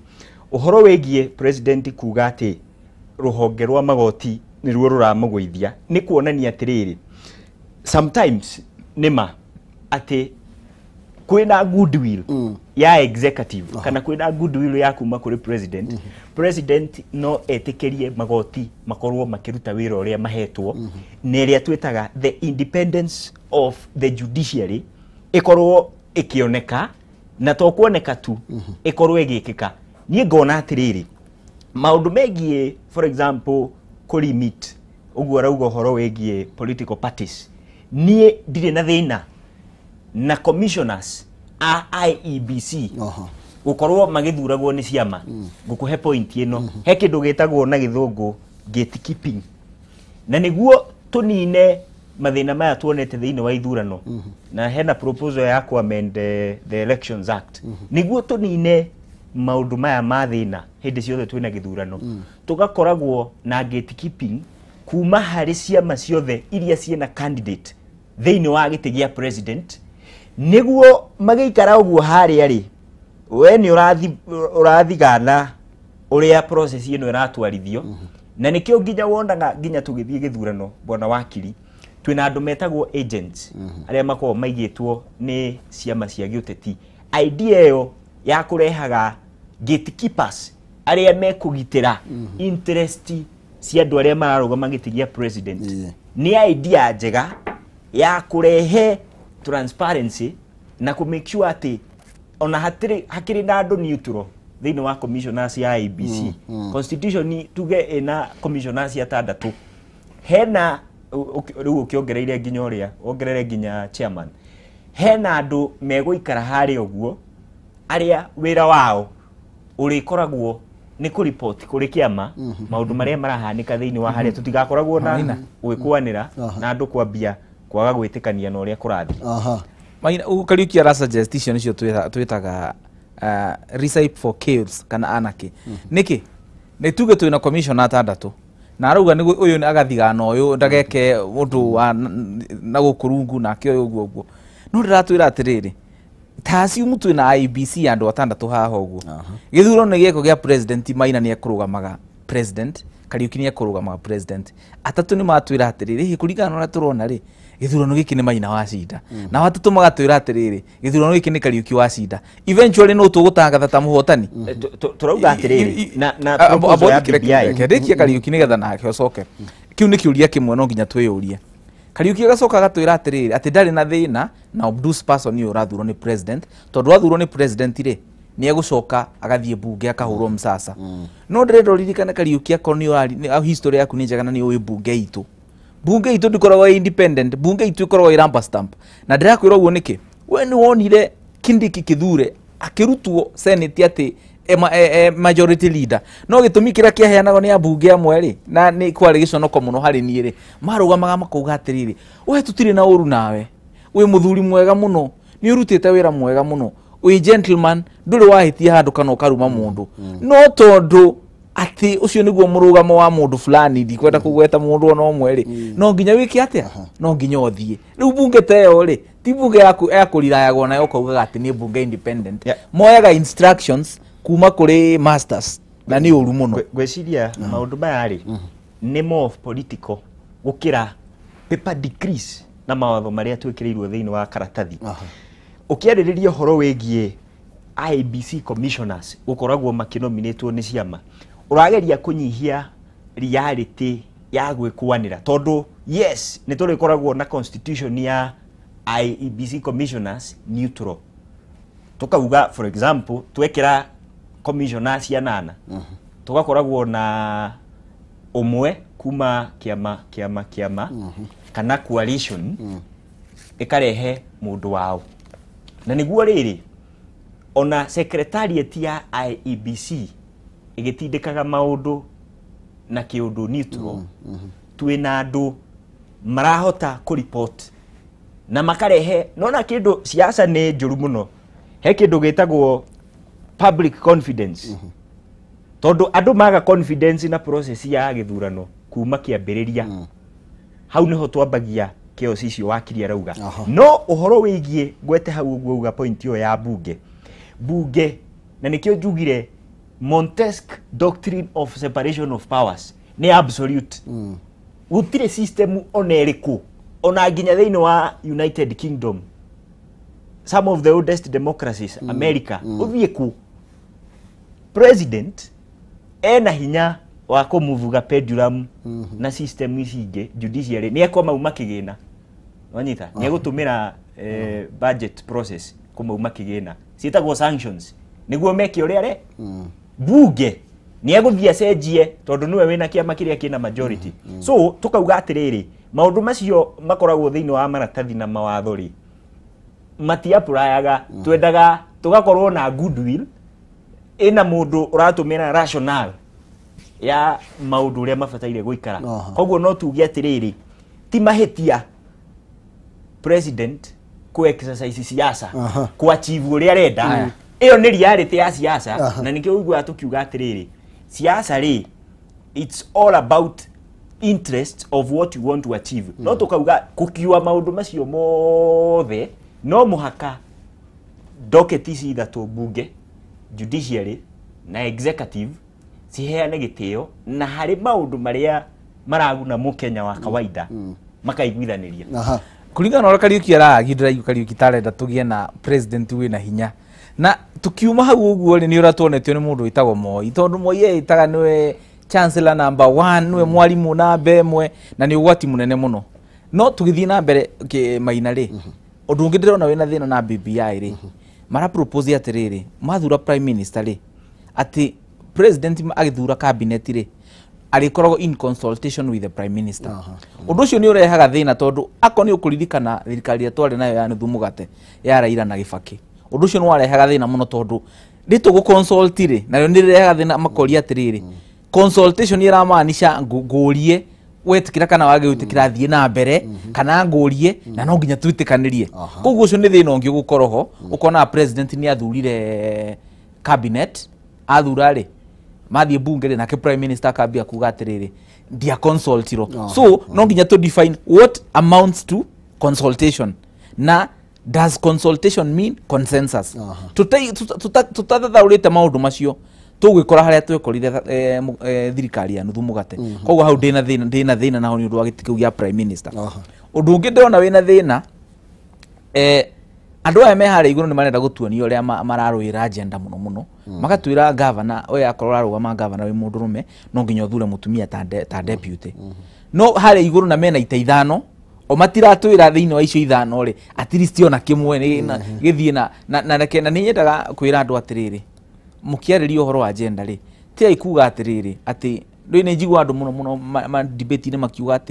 uhoro wegie president kuga ati ruhonge rwa magoti ni ruo ruramugwithia ni kuonania atiriri sometimes nima ati kwina goodwill ya executive kana kwina goodwill ya kuma kuri president president no etikerie magoti makorwo makiruta wira uria mahetwo neria twetaga the independence of the judiciary ikorwo ikioneka na to kuoneka tu ikorwo igikika nie ngona atiriri maundu megie for example ku limit uguo rauga horo wegie political parties nie ndire na thina na commissioners a IEBC ukorwo magithuragwo ni ciama ngukuhe point ino he kindu gitagwo na githungu gatekeeping na niguo tunine mathina maya tuonete thiini wa ithurano na hena proposal ya ku amend the Elections Act niguo tunine maundu maya mathina hindi ciothe twina githurano tugakoragwo na gatekeeping kuma hari ciama ciothe iria ciena candidate thiini wa gitigia president niguo magikara uguo hari ari we ni urathigana uria process ino iratwarithio na nikio nginya wonaga nginya tugithie githurano bona wakiri twina andu metagwo agents aria mako maigitwo ni ciama cia giuteti idea yo ya kurehaga gatekeepers aria mekugitira interest cia andu aria mararugama gitigia president ni idea njega ya kurehe transparency na ku make sure ati ona hakiri na andu neutral thiini wa commissioners ya IEBC constitution ni tuge ina commissioners ya tandatu hena riu ukiongereire nginya uria ongerere nginya chairman hena andu meguikara hari uguo aria wira wao urikoragwo ni ku report kuri kiama maundu maria marahanika thiini wa haria tutigakoragwo na gwikwanira na andu kwambia kwaga gwitikania na uria kurathi maina ukariukia ra suggestion icio twitaga recipe for chaos kana anarchy niki ni tuge twina commissioner atandatu na arauga ni uyu ni agathigana uyu ndageke undu wa na gukurungu nake uyu uguo no ndiratwira atiriri tasi umutu na IEBC andu atandatu haha uguo githuro ni gieko gia president maina ni ekurugamaga president Kariuki ni ekurugamaga president atatu ni matwira atiriri kurigana na turona ri githurano giki ni maina wa cinda na watatu magatwira atiriri githurano giki ni Kariuki wa cinda eventually no tugutangatha ta muhotani turauga atiriri na proposal ya BBI kedekia Kariuki nigetha nake ucoke kiu ni kiuria kimwe no nginya twiyurie Kariuki agacoka gatwira atiriri ati ndari na thina na obduse person ni urathurwo ni president tondu wathurwo ni president ri ni egucoka agathie bunge akahurwo msasa no ndire ririkana Kariuki akonio history yaku ni njega na ni uyu bunge itu bunge itu ndikoragwo independent bunge itu ikoragwo iramba stamp na ndirakwira uguo niki we ni wonire Kindiki kithure akirutwo senate ati majority leader no gitumi kira kiaheanagwo ni ambunge amwe ri na ni kwari giconoko muno hari ni ri marugamaga makuga atiriri we tutiri na uru nawe we muthuri mwega muno ni urutite wira mwega muno we gentleman nduri wahitia handu kana ukaruma mundu no tondu ati ucio niguo murugamo wa mundu fulani ndi kwenda kugweta mundu ona omwe ri no nginya wiki atia no nginya othie riu bunge teo ri ti bunge ya kurirayagwo nayo kaugaga ati ni bunge independent moyaga instructions kuma kuri masters na ni uru muno gweciria maundu maya ri ni more of political gukira paper decrease na mawatho maria twikiriirwo thiini wa karatathi ukiaririria horo wegie IBC commissioners ukoragwo makinominatwo ni ciama urageria kunyihia reality ya gwikwanira tondu yes ni turi koragwo na constitution ya IEBC commissioners neutral tukauga for example twekira commissioners ya nana tugakoragwo na umwe kuma kiama kana coalition ikarehe mundu wao na niguo riri ona secretariat ya IEBC igitindikaga maundu na kiundu neutral twina andu marahota ku report na makarehe nona kindu siasa ni njuru muno he kindu gitagwo public confidence tondu andu maga confidence na process ya githurano kuma kiambiriria hau niho twambagia chaos icio wakiria rauga no uhoro wigie gwete hau uguo uga point yo ya bunge na nikio njugire Montesquieu doctrine of separation of powers ni absolute gutire system oneriku ona nginya thiini wa United Kingdom some of the oldest democracies America uthie ku president ena hinya wa kumuvuga pendulum na system icinge judiciary ni ekoma uma kigina wanyita ni gutumira budget process kuma kigina ciitagwo sanctions niguo meke uria re bunge ni eguthia cenjie tondu niwe wina kiama kiria kina majority so tukauga atiriri maundu macio makoragwo thiini wa maratathi na mawatho ri matia purayaga twendaga tugakorwo na goodwill ina mundu uratumira rational ya maundu uria mabataire guikara koguo no tuge atiriri ti mahitia president ku exercise siasa ku achieve uria renda iyo ni reality ya siasa na nikio igwa tukiuga atiriri siasa ri it's all about interest of what you want to achieve no tukauga kukiwa maundu macio mothe no muhaka doketisi ithatu bunge judiciary na executive ciheane gitio na hari maundu maria maraguna mukenya wa kawaida makaiguithaniria kuringana na Kariuki aragindira Kariuki tarenda tugie na president wina hinya na tukiuma hau uguo ni uratuonetio ni mundu witagwo Moi tondu Moi itaga niwe chancellor number 1 niwe mwalimu namba emwe na ni ugwati munene muno no tugithii na mbere maina ri undu ungi ndirona wina thina na BBI ri mara propose atiriri mathura prime minister ri ati president agithura cabinet ri arikoragwo in consultation with the prime minister undu ucio ni urehaga thina tondu akoni ukuririkana thirikari ya twari nayo ya nuthu mugate ya Raila na Gibaki undu ucio ni warehaga thina muno tondu ritugu consult ri nayo ni rehaga thina makori atiriri consultation iramaanisha ngurie wetikira kana wage utikira thie na mbere kana ngurie na no nginya twitikanirie koguo ucio ni thina ungi gukoroho ukona president ni athurire cabinet athura ri mathie bunge na ke prime minister akambia kuga atiriri dia consultiro so no nginya to define what amounts to consultation na does consultation mean consensus tutathaurite maundu macio tugwikora haria twekorire thirikari ya nuthu mugate koguo hau ndina thina naho ni undu wa gitikiu gia prime minister undu ungi ndona wina thina andu aya me haria iguru ni marenda gutuonia uria mararwira agenda muno magatwira governor oya akorora rugama governor we mundu rume no nginya uthure mutumia ta deputy no haria iguru na mena itaithano o matiratwira thiini wa icio ithano ri at least ona kimwe ni githie na ni nyendaga kwira andu atiriri mukiaririo horo agenda ri ti aikuga atiriri ati ndo ni njigwa andu muno ma debate ni makiuga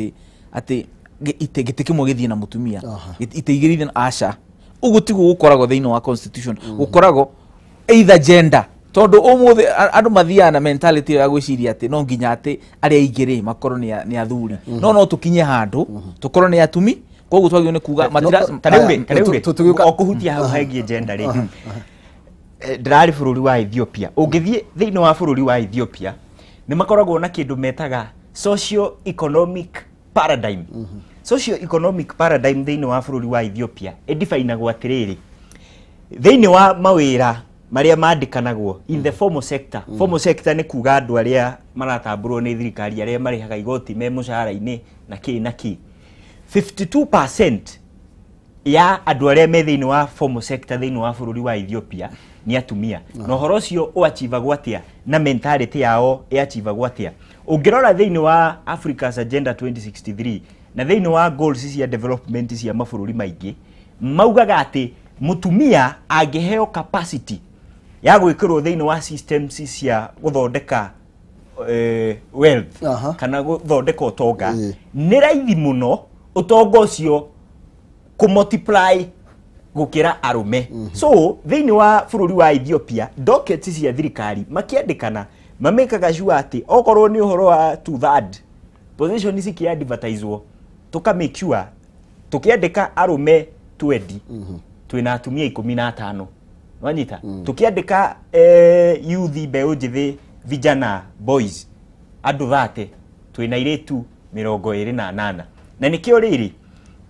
ati gite kimwe githie na mutumia ite igirithia asha ugu tigu gukoragwo thiini wa constitution gukoragwo either gender tondu umuthe andu mathiaga na mentality ya gwiciria ati no nginya ati aria ingire makorwo ni athuri no tukinye handu tukorwo ni atumi koguo twagio ni kuga matira tareuge okuhutia hau hagie gender ri ndirari bururi wa Ethiopia ungithie thiini wa bururi wa Ethiopia ni makoragwo na kindu metaga socio economic paradigm socio economic paradigm thiini wa bururi wa Ethiopia edifainagwo atiriri thiini wa mawira maria mandikanagwo in the formal sector formal sector ni kuga andu aria maratamburwo ni thirikari aria marihaga igoti me mushahara-ini na ki 52% ya andu aria me thiini wa formal sector thiini wa bururi wa Ethiopia ni atumia no horo ucio uachivagwo atia na mentality yao iachivagwo atia ungirora thiini wa Africa's Agenda 2063 na thiini wa goals cia development cia mabururi maingi maugaga ati mutumia angeheo capacity ya gwikirwo thiini wa systems cia guthondeka wealth kana guthondeka utonga ni raithi muno utonga ucio ku multiply gukira arume so thiini wa bururi wa Ethiopia dockets cia thirikari makiandikana mamekaga sure ati okorwo ni uhoro wa 2/3 position ici ki advertisewo tuka make sure tukiandika arume 20 twina atumia 15 wanyita tukiandika youth beu njithi vijana boys andu 30 twina iretu 28 na nikio riri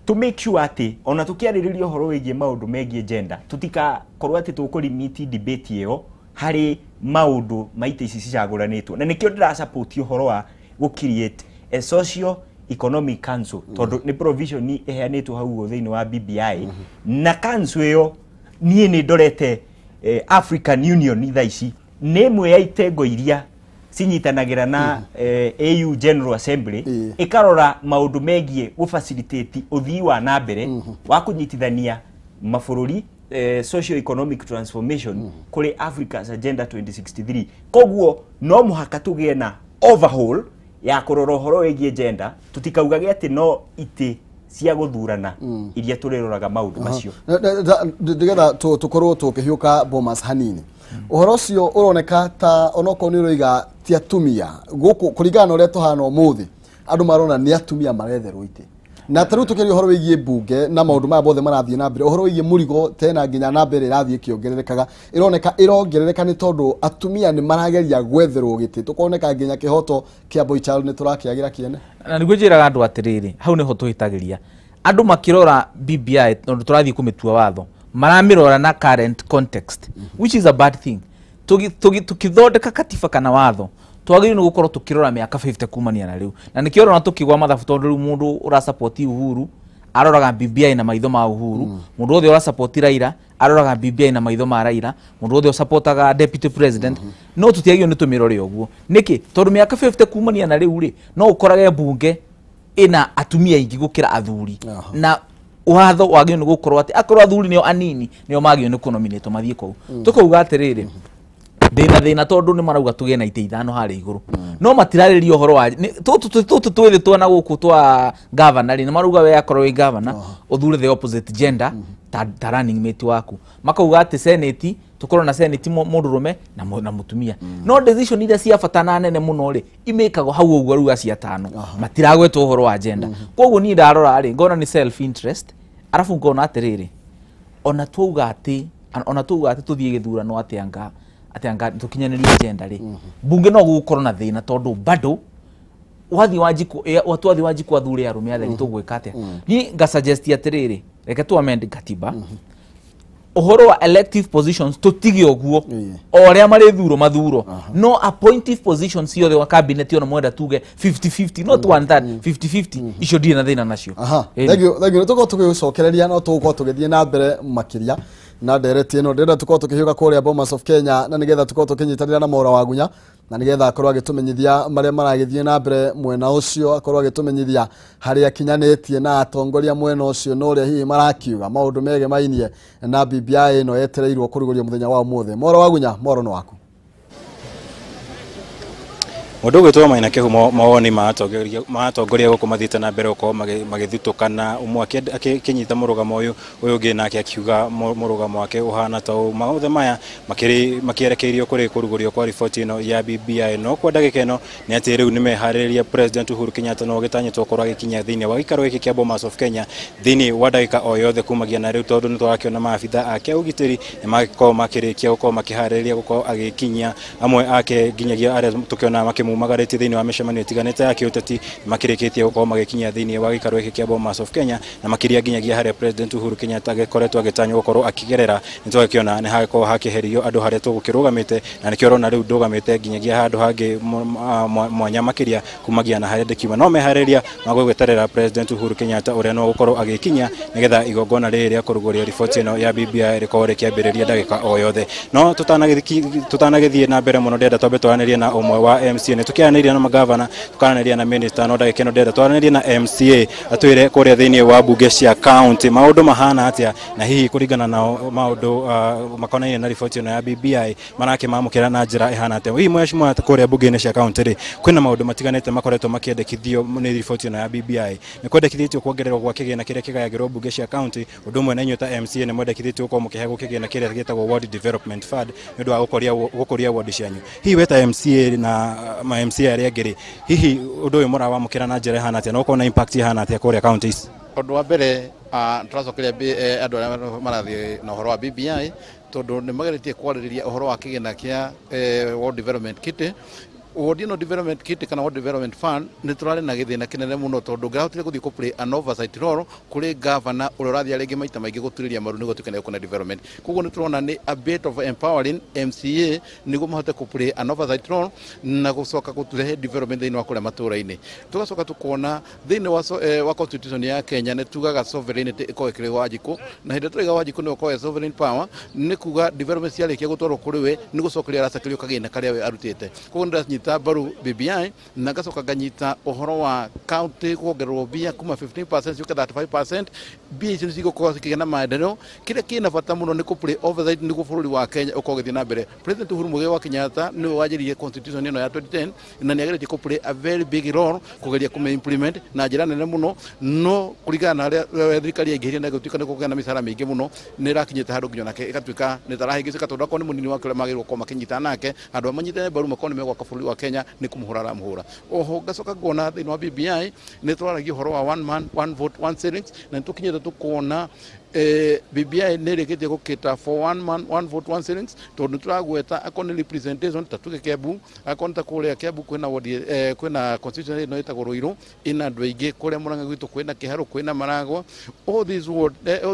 to make sure ati ona tukiaririria horo wigie maundu megie gender tutika korwa ati tukulimiti debate iyo hari maundu maite ici cicaguranitwo na nikio ndira support horo wa go create a socio economic council tondu ni provision ni eheanitwo hau thiini wa BBI na council iyo nie ni ndorete African Union itha ici ni mwe ya itengo iria cinyitanagira na AU General Assembly ikarora maundu megie gu facilitate uthii wa nambere wa kunyitithania mabururi socio economic transformation kuri Africa's Agenda 2063 koguo no muhaka tugie na overhaul ya kurora horo wegie gender tutikaugage ati no ite cia guthurana iria turiroraga maundu macio ndigetha tukorwo tukihiuka Bomas hanini uhoro ucio uroneka ta onoko ni roiga ti atumia guku kuringana uria tuhana umuthi andu marona ni atumia maretherwo ite na taru tukiri uhoro wigie bunge na maundu maya bothe marathie na mbere uhoro wigie murigo tena nginya na mbere irathie kiongererekaga irongerereka ni tondu atumia ni marageria gwetherwo giti tukoneka nginya kihoto kia boy child ni turakiagira kiene na nigwejiraga andu atiriri hau niho tuhitagiria andu makirora BBI tondu turathie kumitua watho maramirora na current context which is a bad thing tukithondeka katiba kana watho twagiri ni gukorwo tukirora miaka 50 kumania na riu na nikio na tukigwa mathabu tondu riu mundu ura support Uhuru aroraga BBI na maitho ma Uhuru mundu othe ura support Raila aroraga BBI na maitho ma Raila mundu othe supportaga deputy president no tutiagio ni tumirore oguo niki tondu miaka 50 kumania na riu ri no ukorage bunge ina atumia ingi gukira athuri na watho wagio ni gukorwo ati akorwo athuri nio anini nio magio ni kunominate mathie kou tukauga atiriri thina tondu ni marauga tuge na ite ithano hari iguru no matiraririo horo wa tutu twithe twana guku twa governor ni marauga we akorwo we governor uthure the opposite gender ta running mate waku makauga ati senate tukorwo na senate mundurume na mutumia no decision iria cia fatana nene muno ri imekagwo hau uguo ruga cia tano matiragwetwo horo wa gender koguo ni ndarora ri ngona ni self interest arafu ngona atiriri ona tuuga ati tuthie githurano atianga tukinyaniria gender ri bunge no gukorwo na thina tondu bado wathi wanjiku athure arume atheri tugwika atia ni ngasuggest atiriri reke tu amend katiba uhoro wa elective positions tutigi oguo oria mari thuro mathuro no appointive positions ciothe wa cabinet ona mwenda tuge 50-50 not 1/3 50-50 icio ndie na thina nacio thank you tuko tugicokereria no tuko tugithie na mbere makiria na ndereti ino ndenda tuko tukihiuka kuria Bomas of Kenya na nigetha tuko tukinyitanira na Mora Wagunya na nigetha akorwo agitumenyithia maria maragithie na mbere mwena ucio akorwo agitumenyithia haria kinyanetie na atongoria mwena ucio no ria hihi marakiuga maundu mege mainie na BBI ino yetereirwo kuruguria muthenya wa umuthe Mora Wagunya moro no waku Mundu gwitwa Maina Kihumo mawoni matongoria guku mathite na mbere uko magithutukana umwe akinyita murugamo uyu ungi nake akiuga murugamo wake uhana ta mauthe maya makierekeirio kuri kurugurio kwa riboti ino ya BBI no kwa ndagika ino ni ati riu ni mehariria President Uhuru Kenyatta no gitanyitwo korwo agikinya thiini wa gikaro giki kia Bomas of Kenya thiini wa ndagika o yothe kumagia na riu tondu ni twakiona maabitha ake ugitiri ni magiko makirikia guko makihariria guko agikinyia amwe ake ginyagia aria tukiona makimumagarite thiini wa mishemanio itiganite ya kiuteti makirikitie guko magikinyia thiini wa gikaro giki kia Bomas of Kenya na makiria ginyagia haria President Uhuru Kenyatta agikoretwo agitanywo gukorwo akigerera ni twakiona ni hagiko hakiherio andu haria tugukirugamite na nikio rona riu ndugamite ginyagia handu hangi mwanya makiria kumagia na haria ndikiuma no mehariria magweterera President Uhuru Kenyatta uria no gukorwo agikinya nigetha igongona riria kuruguria riboti ino ya BBI rikore kiambiriria ndagika o yothe no tutanagithie na mbere muno ndenda twambe twaranirie na umwe wa MCA ni tukianiriria na magavana tukananiria na minister no ndagika ino ndenda twaranirie na MCA atwire kuria thiini wa bunge cia county maundu mahana atia na hihi kuringana na maundu makonaine na riboti ino ya BBI manake mamukira na njira ihana atia hihi mheshimiwa kuria bunge cia county ri kwina maundu matiganite makoretwo makiendekithio ni riboti ino ya BBI ni kwendekithitio kuongererwo gwa kigina kiria kigayagirwo bunge cia county undu mwe na inyuta MCA ni mwendekithitio gukorwo mukihego kigina kiria gitagwo Ward Development Fund ni undu wa gukoria ward cianyu hihi weta MCA na ma MCA aria ngiri hihi undu uyu mura wamukira na njira ihana atia no ukona impact ihana atia kuria counties undu wa mbere turacokeria andu aria marathi na uhoro wa BBI tondu ni mageritie kwaririria uhoro wa kigina kia Ward Development Kit Ward Development Kit kana Ward Development Fund ni turari na githina kinene muno tondu ngahotire guthii ku play an oversight role kuri governor uria rathi aringi maita maingi guturiria maru nigo tukane kuna development kugo ni turona ni a bit of empowering MCA nigo mahote ku play an oversight role na gucoka guturehe development thini wa kule matura-ini tugacoka tukona thini wa constitution ya Kenya ni tugaga sovereignty ikoekire wajiku na hindi turiga wajiku ni ukoe sovereign power ni kuga development ciarikia gutwarwo kuri we ni gucokeria aracakirio kagina karia we arutite kugo ndanyita baru BBI na gacoka ganyita uhoro wa county kuongererwo bia kuma 15% yuka 35% bia icio cigũkorwo cikigena maendeleo kiria kina bata muno ni ku play oversight ni bururi wa Kenya ukogethi na mbere President Uhuru Muigai wa Kenyatta ni wajiriye constitution ino ya 2010 na ni ageretie ku play a very big role kugeria kuma implement na njira nene muno no kuringana na thirikari ingihiria na gutuika ni kugena misara mingi muno ni rakinyite handu nginya nake igatuika ni tarahingicika tondu akoni munini wa kile magirwo kwa makinyita nake andu amanyite baru makoni megwa kaburi wa Kenya ni kumuhura muhura oho gacoka ngona thini wa BBI ni twaragia horo wa one man one vote one savings na tukinyete tukona BBI ni rikitie gukita for one man one vote one savings tondu turagweta akoni representation tatuke Kiambu akoni ta kuria Kiambu kwina constituency no itagwo Ruiru ina andu aingi kuria Murang'a gwitu kwina Kiharu kwina Maragwa all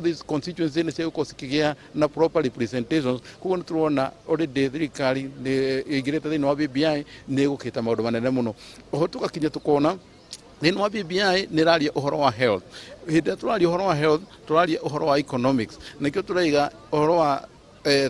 these constituencies ni cio cikigia na proper representations kugo ni turona already thirikari ni igirete thini wa BBI ni gukita maundu manene muno oho tugakinya tukona thini wa BBI ni raria uhoro wa health hindi turaria uhoro wa health turaria uhoro wa economics nikio turaiga uhoro wa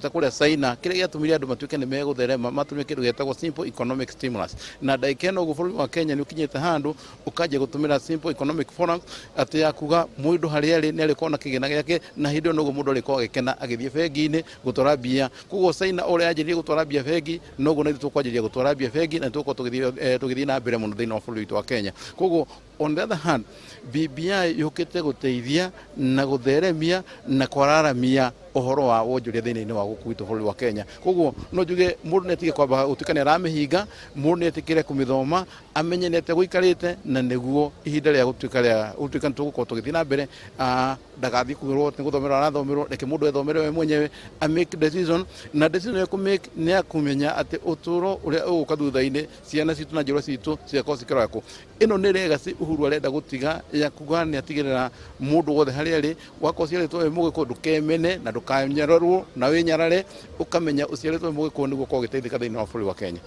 ta kuria China kiria giatumire andu matuike ni megutherema matumire kindu getagwo simple economic stimulus na ndaikeno bururi wa Kenya ni ukinyete handu ukaje gutumira simple economic forums ati yakuga mundu haria ri ni arikona kigena giake na hindi no mundu ariko agikena agithie bengi-ini gutwara bia kugo China uria ajirie gutwara bia bengi nogo na tukwajirie gutwara bia bengi na tuko tugithie na mbere muno thini wa bururi wa Kenya kugo on the other hand BBI yukite guteithia na gutheremia na kwararamia uhoro wa wonjoria thini-ini wa gukuitwo bururi wa Kenya koguo no njuge mundu netige kwamba utukane aramihinga mundu netikire kumithoma amenye nete guikarite na niguo ihinda ria gutuika tugukorwo tugithii na mbere ndagathii kwirwo ni guthomera arathomerwo reke mundu ethomere we mwenyewe a make decision na decision ya kumake ni akumenya ati uturo uria uguka thutha-ini ciana citu na njirwa citu ciakorwo cikirora ku ino ni legacy Uhuru arenda gutiga ya kuga ni atigirira mundu wothe haria ri wakorwo ciaritwo we mugiko ndukemene na ndukanyarorwo na winyarare ukamenya uciaritwo mugiko niguo kwa giteithika thini wa bururi wa Kenya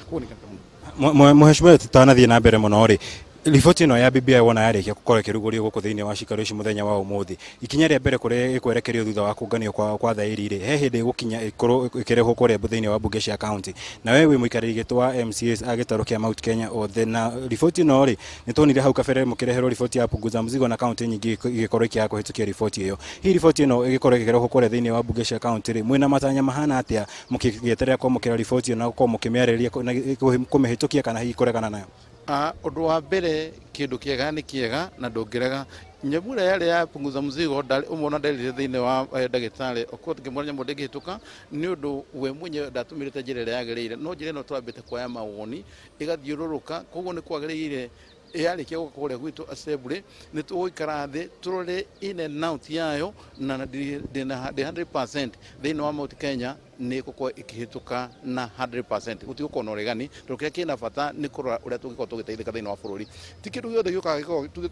mheshimiwa tutanathie na mbere muno ri Riboti ino ya BBI wona yarikia gukorwo ikirugurio guku thiini wa cikaro ici muthenya wa umuthi ikinya ria mbere kuria ikwerekerio thutha wa kunganio kwa thairi ri he hindi gukinya ikorwo ikirehwo kuria thiini wa bunge cia county na we wi muikariri gitu wa MCAs agitaro kia Mount Kenya othe na riboti ino ri nitonire hau kabere mukireherwo riboti ya punguza mzigo na county nyingi igikorwo ikiaga kuhitukia riboti iyo hi riboti ino igikorwo ikirehwo kuria thiini wa bunge cia county ri mwina matanya mahana atia mukigieterera kwamukira riboti iyo na gukorwo mukimiareria kumihitukia kana hi kuregana nayo undu wa mbere kindu kiega ni kiega na ndungirega nyamura yale ya punguza mzigo umona dalile thiini wa ndagitari okoti kimwanya mundu ngihituka ni undu we munye ndatumirite njira yagirire no njira no twambite kwa mawoni igathiururuka koguo ni kwagirire yarikia gukuria gwitu assembly ni tuikara thi turore in and out yayo na 100% thiini wa Mount Kenya ni kuko ikihituka na 100% gutio kono regani tukia kina bata ni kurora uria tugiko tugiteithika thiini wa bururi ti kindu giothe gioka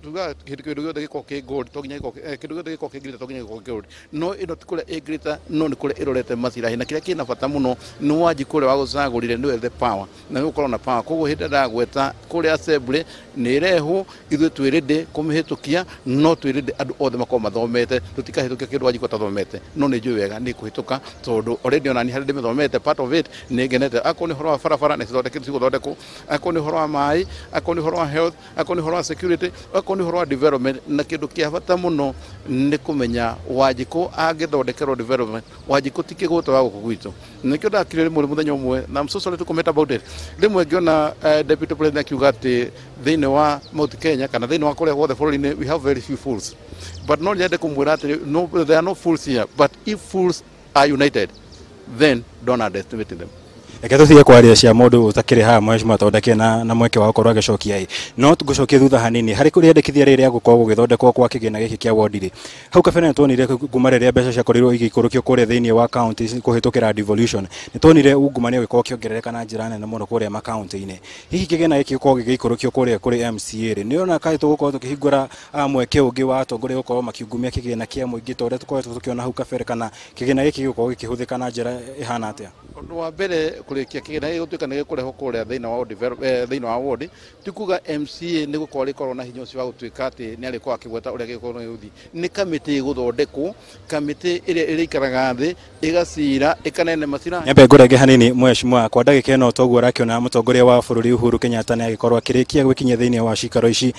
tuga kindu giothe giko ke gold toginya giko kindu giothe giko ke grita toginya giko gold no ino tikule e grita no ni kule irorete masira na kiria kina bata muno ni waji kule wa gucagurire ni the power na gukorwo na power koguo hindi ndagweta kule assembly ni rehu ithu twirinde kumihitukia no twirinde andu othe makoma mathomete tutikahitukia kindu waji tathomete no ni njui wega ni kuhituka tondu already na ni harinde methomete part of it ni ngenete akoni horo wa farafara ni thondeke thondeko akoni horo wa mai akoni horo wa health akoni horo wa security akoni horo wa development na kindu kia bata muno ni kumenya wajiko agithondekerwo development wajiko tikiguto wa gukugwitu nikio ndakire muri muthenya umwe na I'm so sorry to comment about it rimwe ngiona deputy president akiuga ati thiini wa Mount Kenya kana thiini wa kuria guothe bururi we have very few fools but no nyende kumwira ati no there are no fools here but if fools are united then don't underestimate them. Eke tuthie kwaria cia mundu utakiri ha mheshimiwa tondeke na mweke wa gukorwo agicokia i no tugucokia thutha hanini hari kuri endekithia riri agukorwo gugithondekwo kwa kigina giki kia ward ri hau kabere nitwonire gumareria mbeca cia korirwo igikurukio kuria thiini wa county kuhitukira devolution nitwonire ungumania ugikorwo kiongerereka na njira nene muno kuria ma county ini hihi kigina giki gikorwo gigikurukio kuria kuri MCA ri niona kai tugukorwo tukihingura mweke ungi wa atongoria gukorwo makiungumia kigina kia muingi tore tukorwo tukiona hau kabere kana kigina giki gikorwo gikihuthika na njira ihana atia undu wa mbere kurikia kigina gigutuika ni gikureho kuria thiini wa thiini wa ward tikuga MCA ni gukorwo rikorwo na hinya ucio wa gutuika ati ni ari kwa kigweta uria gikorwo yuthi ni kamiti guthondekwo kamiti iria irikaraga thi igacira ikanene masira nyambe ngurege hanini mheshimiwa kwa ndagika ino toguo rakiona mutongoria wa bururi Uhuru Kenyatta ni agikorwo akirikia gwikinya thiini wa cikaro ici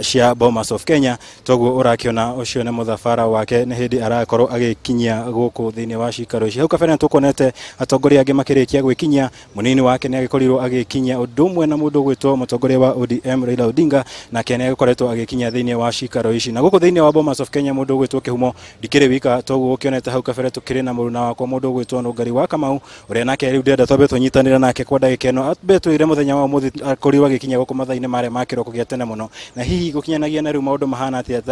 cia Bomas of Kenya toguo urakiona ucio ni muthafara wake ni hindi arakorwo agikinyia guku thiini wa cikaro ici hau kabere tukonete atongoria angi makirikia gwikinya munini wake ni agikorirwo agikinya undumwe na mundu gwitwo mutongoria wa ODM Raila Odinga na kene agikoretwo agikinya thiini wa cikaro ici na guku thiini wa Bomas of Kenya mundu gwitwo Kihumo dikire wika toguo ukionete hau kabere tukiri na muruna wakwa mundu gwitwo Nungari wa Kamau uria nake riu ndenda twambe tunyitanira nake kwa ndagika ino atbetu ire muthenya wa muthi akorirwo agikinya guku mathaini mare makiro kugia tene muno na hihi gukinyanagia na riu maundu mahana atia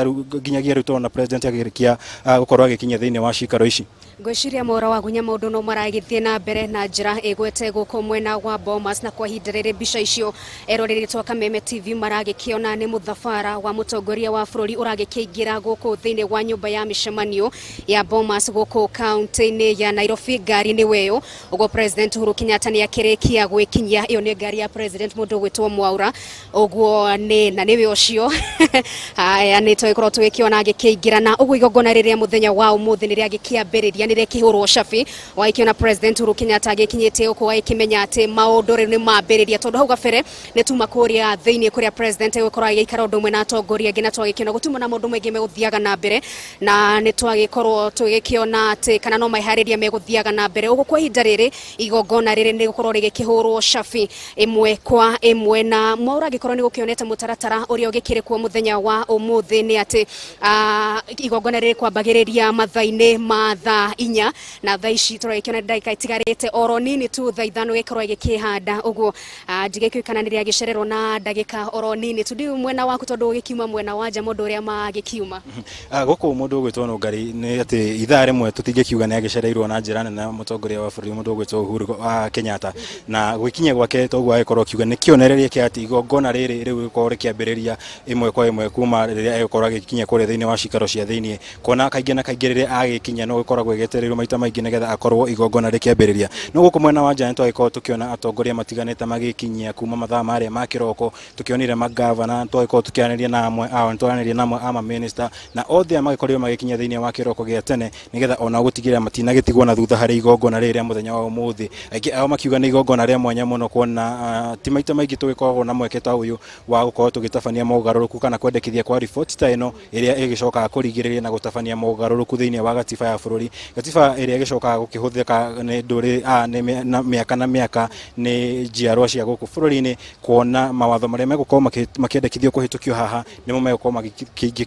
nginyagia riu tona president agirikia gukorwo agikinya thiini wa cikaro ici ngwiciria mora wa gunya maundu no maragithie na mbere na njira igwete guko mwena wa Bomas na kwa ihinda riri mbica icio eroreretwo Kameme TV maragikiona ni muthafara wa mutongoria wa bururi uragikiingira guku thiini wa nyumba ya mishemanio ya Bomas guku county-ini ya Nairobi ngari ni weyo ugo president Uhuru Kenyatta ni akirikia gwikinyia iyo ni ngari ya president mundu gwitwo Mwaura uguo ni na niwe ucio aya ni twikorwo twikiona agikiingira na uguo igongona riria muthenya wa umuthi ni ria gikiambiriria ni ria kihurwo shafi waikiona president Uhuru Kenyatta agikinyite uko aikimenya ati maundu ni mambiriria tondu hau gabere ni tuma kuria thiini kuria president gukorwo agikara undu mwe na atongoria ngina twagikiona gutuma na mundu mwingi meguthiaga na mbere na ni twagikorwo tugikiona ati kana no maihariria meguthiaga na mbere uguo kwa ihinda riri igongona riri ni gukorwo rigikihurwo shafi imwe kwa imwe na Mwaura gikorwo ni gukionete mutaratara uria ugikirikwo muthenya wa umuthi ni ati igongona riri kwambagiriria mathaini ma thaa 4 na thaa ici turakiona ndagika itigarite oro nini tu thaa 5 gikorwo igikihanda uguo ndigikikana ni ria gicererwo na ndagika oro nini tu ndi mwena waku tondu ugikiuma mwena wa nja mundu uria magikiuma guku mundu gwitwo Nungari ni ati ithaa rimwe tutingikiuga ni agicereirwo na njira nene mutongoria wa bururi mundu gwitwo Uhuru Kenyatta na gwikinya gwake toguo agikorwo kiuga ni kionereria kia ati igongona riri riu rikorwo rikiambiriria imwe kwa imwe kuma riria agikorwo agikinya kuria thiini wa cikaro cia thiini kona kaingi na kaingi riria agikinya no gikoragwo agĩetereirwo maita maingĩ nĩgetha akorwo igongona rĩkĩambĩrĩria. No gũkũ mwena wa nja nĩtwagĩkorwo tũkĩona atongoria matiganĩte magĩkinyia kuma mathaa marĩa ma kĩroko, tũkĩonire magavana, twagĩkorwo tũkĩaranĩria na amwe ao, nĩtwaranĩria na amwe ama minister, na othe magĩkorirwo magĩkinyia thĩinĩ wa kĩroko gĩa tene nĩgetha ona gũtigĩrĩra matinagĩtigwo na thutha harĩ igongona rĩrĩa mũthenya wa ũmũthĩ. Aingĩ ao makiuga nĩ igongona rĩa mwanya mũno, kuona ti maita maingĩ tũgĩkoragwo na mweke ta ũyũ wa gũkorwo tũgĩtabania mogarũrũku kana kwendekithia kwa riboti ta ĩno ĩrĩa ĩgĩcokaga kũrigĩrĩria na gũtabania mogarũrũku thĩinĩ wa gatiba ya bũrũri, gatiba ĩrĩa ĩgĩcokaga gũkĩhũthĩka nĩ ndũrĩrĩ mĩaka na mĩaka nĩ njiarwa cia gũkũ bũrũri-inĩ, kuona mawatho marĩa megũkorwo makĩendekithio kũhĩtũkio haha nĩmo megũkorwo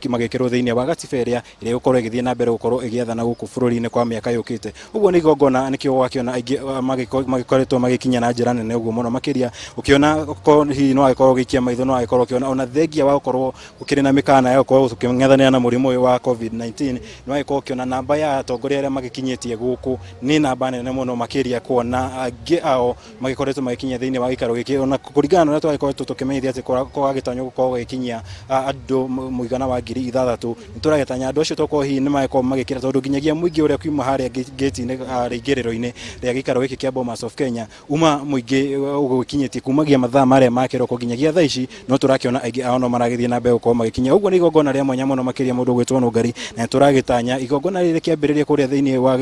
magĩkĩrwo thĩinĩ wa gatiba ĩrĩa gũkorwo ĩgĩthiĩ na mbere gũkorwo ĩgĩathana gũkũ bũrũri-inĩ kwa mĩaka yũkĩte. Ũguo nĩ igongona nĩkĩo wakĩona aingĩ magĩkoretwo magĩkinya na njĩra nene ũguo mũno makĩria, ũkĩona hihi no agĩkorwo gĩikia maitho, no agĩkorwo ũkĩona ona thengia wa gũkorwo gũkĩrĩ na mĩkana ya gũkorwo tũkĩng'ethanĩra na mũrimũ ũyũ wa COVID-19, no agĩkorwo ũkĩona namba ya atongoria arĩa magĩkinyĩtie gũkũ nĩ namba nene mũno makĩria, kuona angĩ ao magĩkoretwo magĩkinyia thĩinĩ wa gĩikaro gĩkĩ, ona kũringana na ũrĩa twagĩkoretwo tũkĩmenyithia atĩ kwagĩtanywo gũkorwo gũgĩkinyia andũ mũigana wa 6,000, nĩtũragĩtanya andũ acio tokorwo hihi nĩ magĩkorwo magĩkĩra, tondũ nginyagia mũingĩ ũrĩa kiuma harĩa gate-inĩ rĩingĩrĩro-inĩ rĩa gĩikaro gĩkĩ kĩa Bomas of Kenya, uma mũingĩ ũgũkinyĩtie kumagia mathaa marĩa ma kĩroko nginyagia thaa ici, no tũrakĩona aingĩ ao no maragĩthiĩ na mbere gũkorwo magĩkinya. Ũguo nĩ igongona rĩa mwanya mũno makĩria mũndũ gwĩtwo Nũngari, na tũragĩtanya igongona rĩrĩ kĩambĩrĩria kũrĩa thĩinĩ wa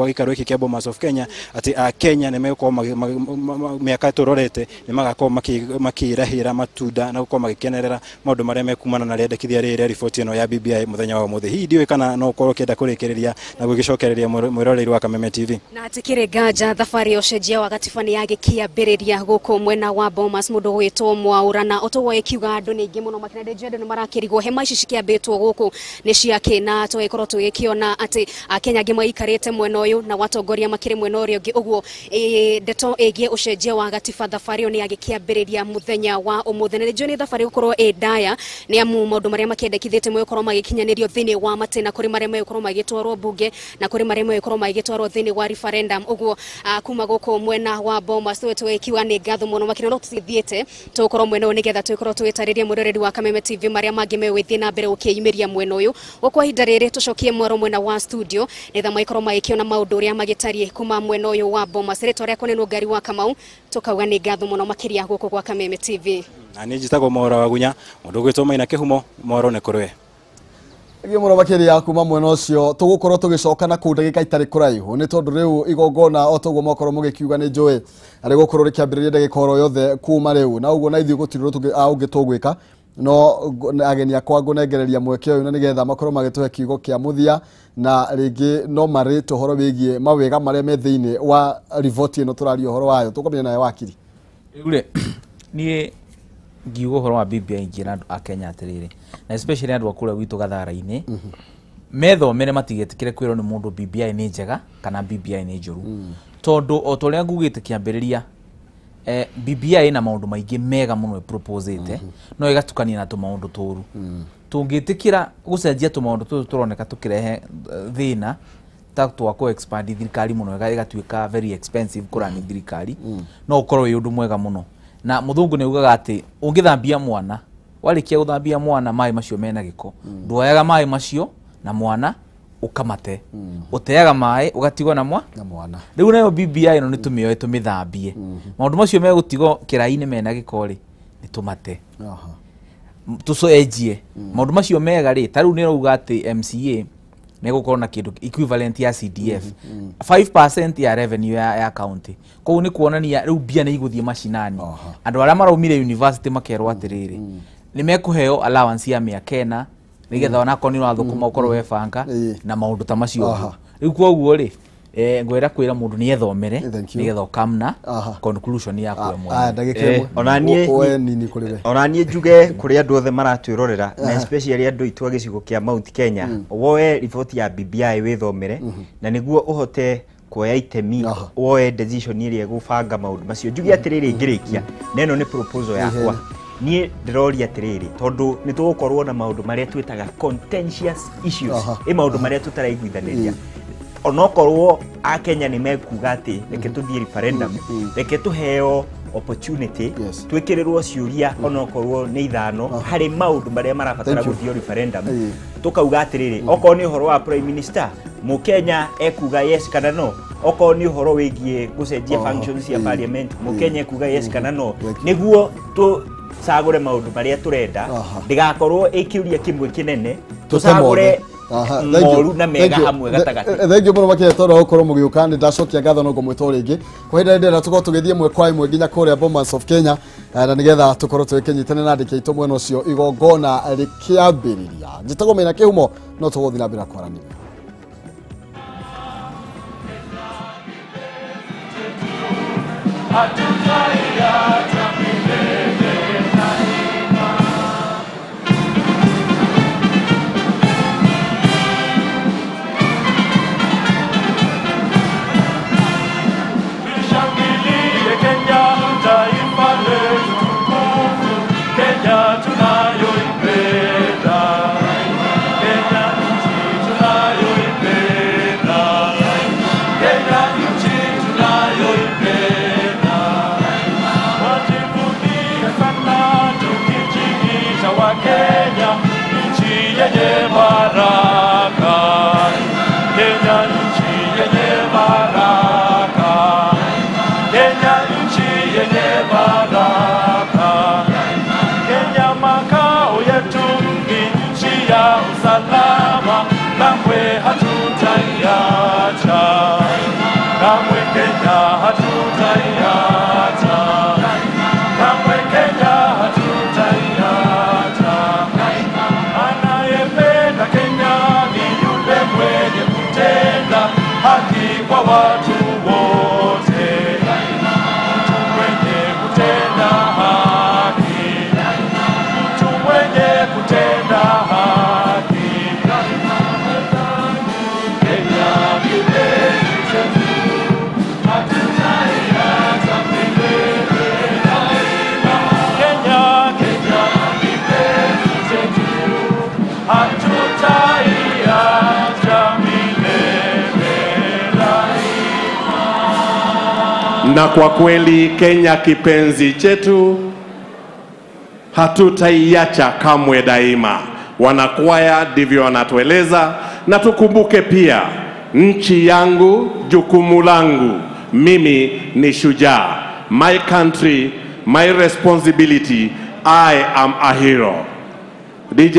gĩikaro gĩkĩ kĩa Bomas of Kenya, atĩ Akenya nĩ megũkorwo mĩaka tũrorete nĩ magakorwo makĩrahĩra matunda na gũkorwo magĩkenerera maũndũ marĩa mekumana na rĩendekithia rĩrĩ rĩa riboti ĩno ya BBI mũthenya wa ũmũthĩ. Hihi ndiũĩ kana no ũkorwo ũkĩenda kũrĩkĩrĩria na gũgĩcokereria mwĩroreri wa Kameme TV. Na atikĩrĩ nganja thabarĩ ya ũcenjia wa gatiba nĩ yagĩkĩambĩrĩria gũkũ mwena wa Bomas, mũndũ gwĩtwo Mwaũra, na otogwo ĩkiuga andũ nĩ aingĩ mũno makinyanĩrio, andũ nĩ marakĩrigwo hema ici cikĩambĩtwo gũkũ nĩ ciakĩna, tũgĩkorwo tũgĩkĩona atĩ Akenya angĩ maikarĩte mwena ũyũ na watongoria makĩrĩ mwena ũrĩa ũngĩ. Ũguo ndeto ĩgiĩ ũcenjia wa gatiba thabarĩ ĩyo nĩ yagĩkĩambĩrĩria mũthenya wa ũmũthĩ, na nĩnjũĩ nĩ thabarĩ gũkorwo ndaya nĩ amu maũndũ marĩa makĩendekithĩte megũkorwo magĩkinyanĩrio thĩinĩ wa matĩ, na kũrĩ marĩa megũkorwo magĩtwarwo bunge na kũrĩ marĩa megũkorwo magĩtwarwo thĩinĩ wa referendum. Ũguo kuma gũkũ mwena wa Bomas tũgĩkiuga nĩ ngatho mũno makĩria no tũthiĩte tũgũkorwo mwena ũyũ nĩgetha tũgĩkorwo tũgĩtarĩria mwĩroreri wa Kameme TV marĩa mangĩ megũgĩthiĩ na mbere gũkĩyumĩria mwena ũyũ. Gũkwa ihinda rĩrĩ tũcokie mwaro mwena wa studio nĩgetha magĩkorwo magĩkĩona maũndũ ũrĩa magĩtariĩ kuma mwena ũyũ wa Bomas. Rĩtwa rĩakwa nĩ Nũngari wa Kamau, tũkauga nĩ ngatho mũno makĩria gũkũ gwa Kameme TV. Na niĩ njĩtagwo Mwaũra wa Gunya, mũndũ gwĩtwo Maina Kĩhumo, Mwaro nĩ kũrwe. Ĩgĩ mũno makĩria kuma mwena ũcio tũgũkorwo tũgĩcoka na kũu ndagĩka itarĩ kũraihu, nĩ tondũ rĩu igongona o toguo mokorwo mũgĩkiuga nĩ njũĩ arĩ gũkorwo rĩkĩambĩrĩria ndagĩka oro yothe kuma rĩu, na ũguo na ithuĩ gũtirĩ ũngĩ tũgwĩka no ageni akwa ngũnengereria mweke ũyũ na nĩgetha makorwo magĩtũhe kiugo kĩa mũthia, na rĩngĩ no marĩ tũhoro wĩgiĩ mawega marĩa me thĩinĩ wa riboti ĩno tũraria ũhoro wayo. Tũkomenya nayo wakiri rĩu niĩ ngiuga ũhoro wa BBI ingĩra andũ a Kenya atĩrĩrĩ, na especially andũ a kũrĩa gwitũ Gathara-inĩ methomere matigĩtĩkĩre kwĩrwo nĩ mũndũ BBI nĩ njega kana BBI nĩ njũru, tondũ o ta ũrĩa ngugĩte kĩambĩrĩria BBI na maũndũ maingĩ mega mũno ĩproposĩte no ĩgatukania na tũmaũndũ tũru. Tũngĩtĩkĩra gũcenjia tũmaũndũ tũtũ tũroneka tũkĩrehe thĩna ta twa ko expand thirikari mũno ĩgatuĩka very expensive kũrani thirikari, no ũkorwo wĩ ũndũ mwega mũno. Na mũthũngũ nĩ ugaga atĩ ũngĩthambia mwana, warĩkia gũthambia mwana maĩ macio mena gĩko, nduoyaga maĩ macio na mwana ukamate, uteaga maĩ ugatigwo na mwana. Rĩu nayo BBI ĩno nĩ tũmĩoe tũmĩthambie, maũndũ macio megũtigwo kĩrai-inĩ mena gĩko rĩ nĩ tũmate, tũcenjie maũndũ macio mega rĩ. Ta rĩu nĩ rauga atĩ MCA megũkorwo na kĩndũ equivalent ya CDF 5% ya revenue ya county. Kũu nĩ kuonania rĩu mbia nĩ igũthiĩ macinani. Andũ arĩa maraumire university makerwo atĩrĩrĩ nĩ mekũheo allowance ya mĩaka 4 nĩgetha onakorwo nĩ ũrathũkũma ũkorwo webanga na maũndũ ta macio. Rĩu koguo rĩ ngwĩra kwĩra mũndũ nĩ ethomere nĩgetha ũkamna conclusion ya kwĩmwe. Ona niĩ njuge kũrĩ andũ othe maratwĩrorera na especially andũ itũ a gĩcigo kĩa Mount Kenya, woe riboti ya BBI wĩthomere na nĩguo ũhote kuoya itemi woe decision ĩrĩa gũbanga maũndũ macio. Njuge atĩrĩrĩ ngĩrĩkia na ĩno nĩ proposal yakwa, niĩ ndĩroria atĩrĩrĩ tondũ nĩ tũgũkorwo na maũndũ marĩa twĩtaga contentious issues, maũndũ marĩa tũtaraiguithanĩria. Onokorwo Akenya nĩ mekuga atĩ reke tũthiĩ referendum, reke tũheo opportunity twĩkĩrĩrwo ciũria onokorwo nĩ ithano harĩ maũndũ marĩa marabatara gũthiĩ referendum, tũkauga atĩrĩrĩ okorwo nĩ ũhoro wa prime minister Mukenya ekuga yes kana no oko ni uhoro wigie gucenjia functions cia parliament Mukenya ekuga yes kana no niguo tu sagure maundu maria turenda ndigakorwo ikiuria kimwe kinene tusagure moru na mega hamwe gatagati thank you muno makire tora okorwo mugiuka ni ndacokia ngatho no ngomwita urigi kwa hinda ndira tukorwo tugithie mwe kwa imwe nginya kuria Bomas of Kenya na nigetha tukorwo tukinyitana na ndike itu mwena ucio igongona rikiambiriria njitagwo mena kihumo no tuguthi na mbira kwarania Na kwa kweli Kenya kipenzi chetu hatutaiacha kamwe daima. Wanakwaya ndivyo wanatueleza, na tukumbuke pia nchi yangu jukumu langu, mimi ni shujaa. My country, my responsibility, I am a hero. DJ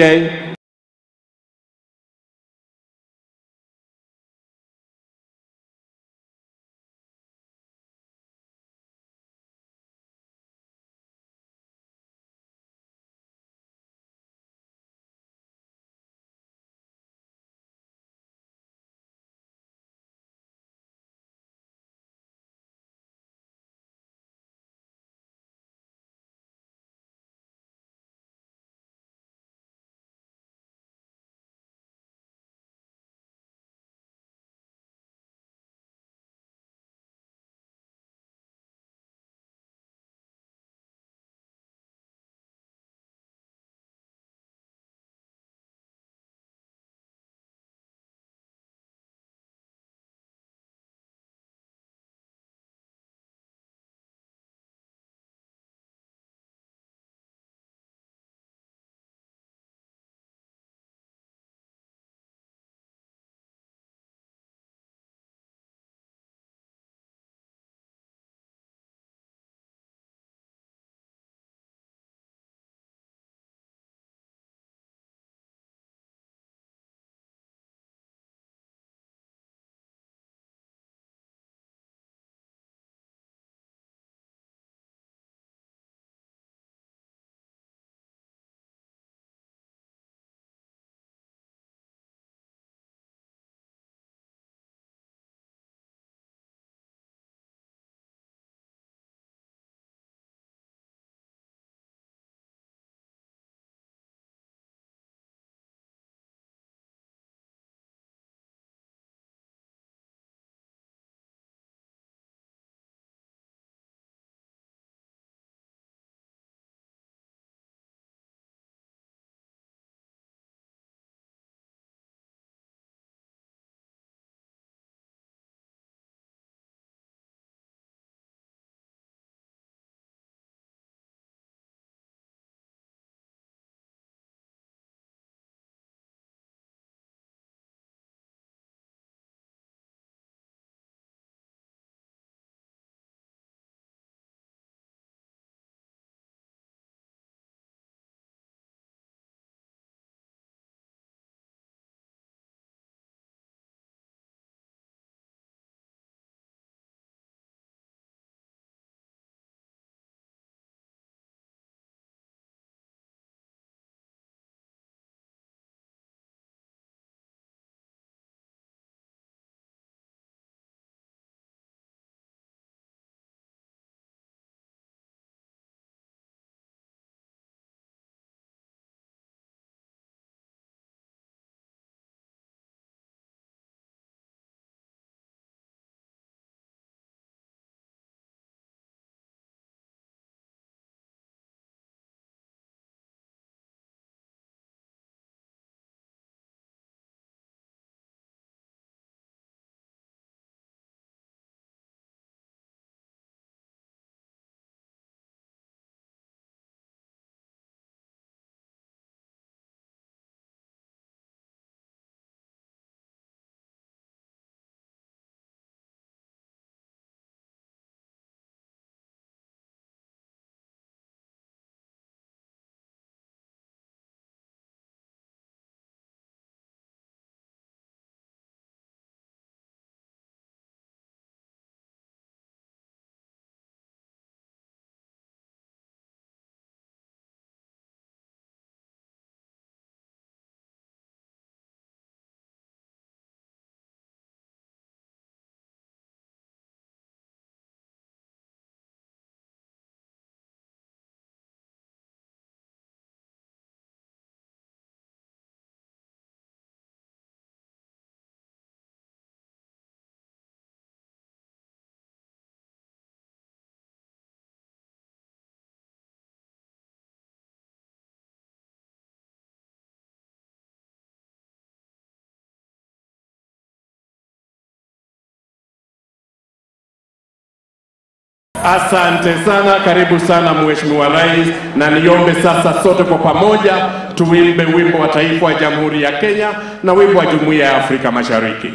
Asante sana, karibu sana Mheshimiwa Rais, na niombe sasa sote kwa pamoja tuimbe wimbo wa taifa wa Jamhuri ya Kenya na wimbo wa Jumuiya ya Afrika Mashariki.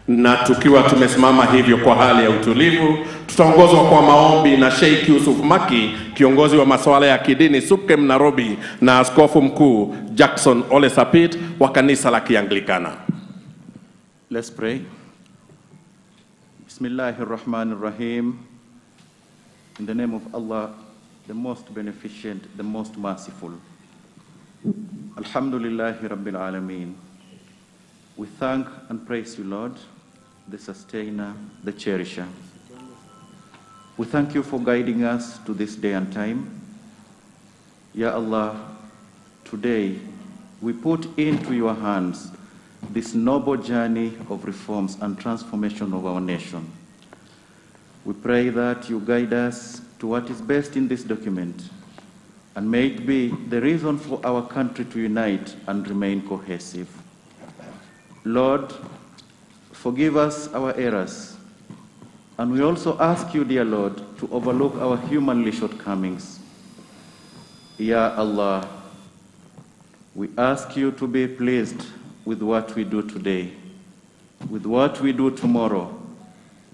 Na tukiwa tumesimama hivyo kwa hali ya utulivu, tutaongozwa kwa maombi na Sheikh Yusuf Maki, kiongozi wa masuala ya kidini SUPKEM Nairobi, na askofu mkuu Jackson Ole Sapit wa kanisa la Kianglikana. Let's pray. Bismillahirrahmanirrahim. In the name of Allah, the most beneficent, the most merciful. Alhamdulillahi Rabbil Alameen. We thank and praise you, Lord, the sustainer, the cherisher. We thank you for guiding us to this day and time. Ya Allah, today we put into your hands this noble journey of reforms and transformation of our nation. We pray that you guide us to what is best in this document, and may it be the reason for our country to unite and remain cohesive. Lord, forgive us our errors, and we also ask you, dear Lord, to overlook our humanly shortcomings. Ya Allah, we ask you to be pleased with what we do today, with what we do tomorrow,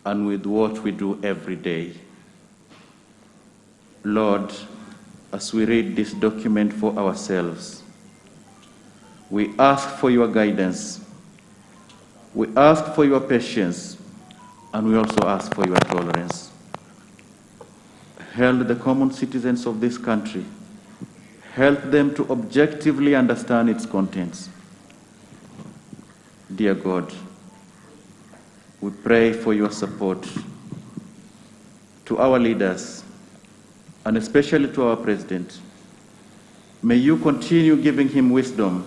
and with what we do every day. Lord, as we read this document for ourselves, we ask for your guidance. We ask for your patience, and we also ask for your tolerance. Help the common citizens of this country. Help them to objectively understand its contents. Dear God, we pray for your support to our leaders, and especially to our president. May you continue giving him wisdom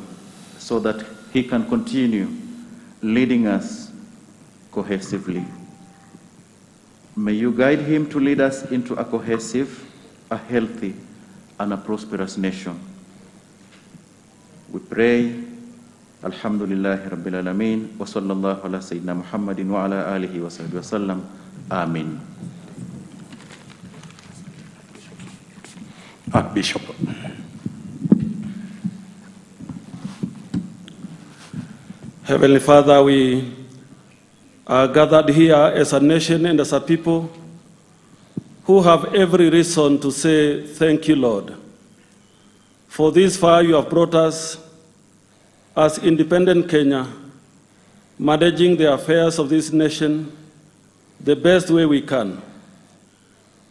so that he can continue leading us cohesively. May you guide him to lead us into a cohesive, a healthy, and a prosperous nation. We pray, Alhamdulillahi Rabbil Alameen, wa sallallahu ala Sayyidina Muhammadin wa ala alihi wa sahbihi wa sallam. Amen. Bishop. Heavenly Father, we are gathered here as a nation and as a people who have every reason to say thank you, Lord, for this far you have brought us as independent Kenya, managing the affairs of this nation the best way we can.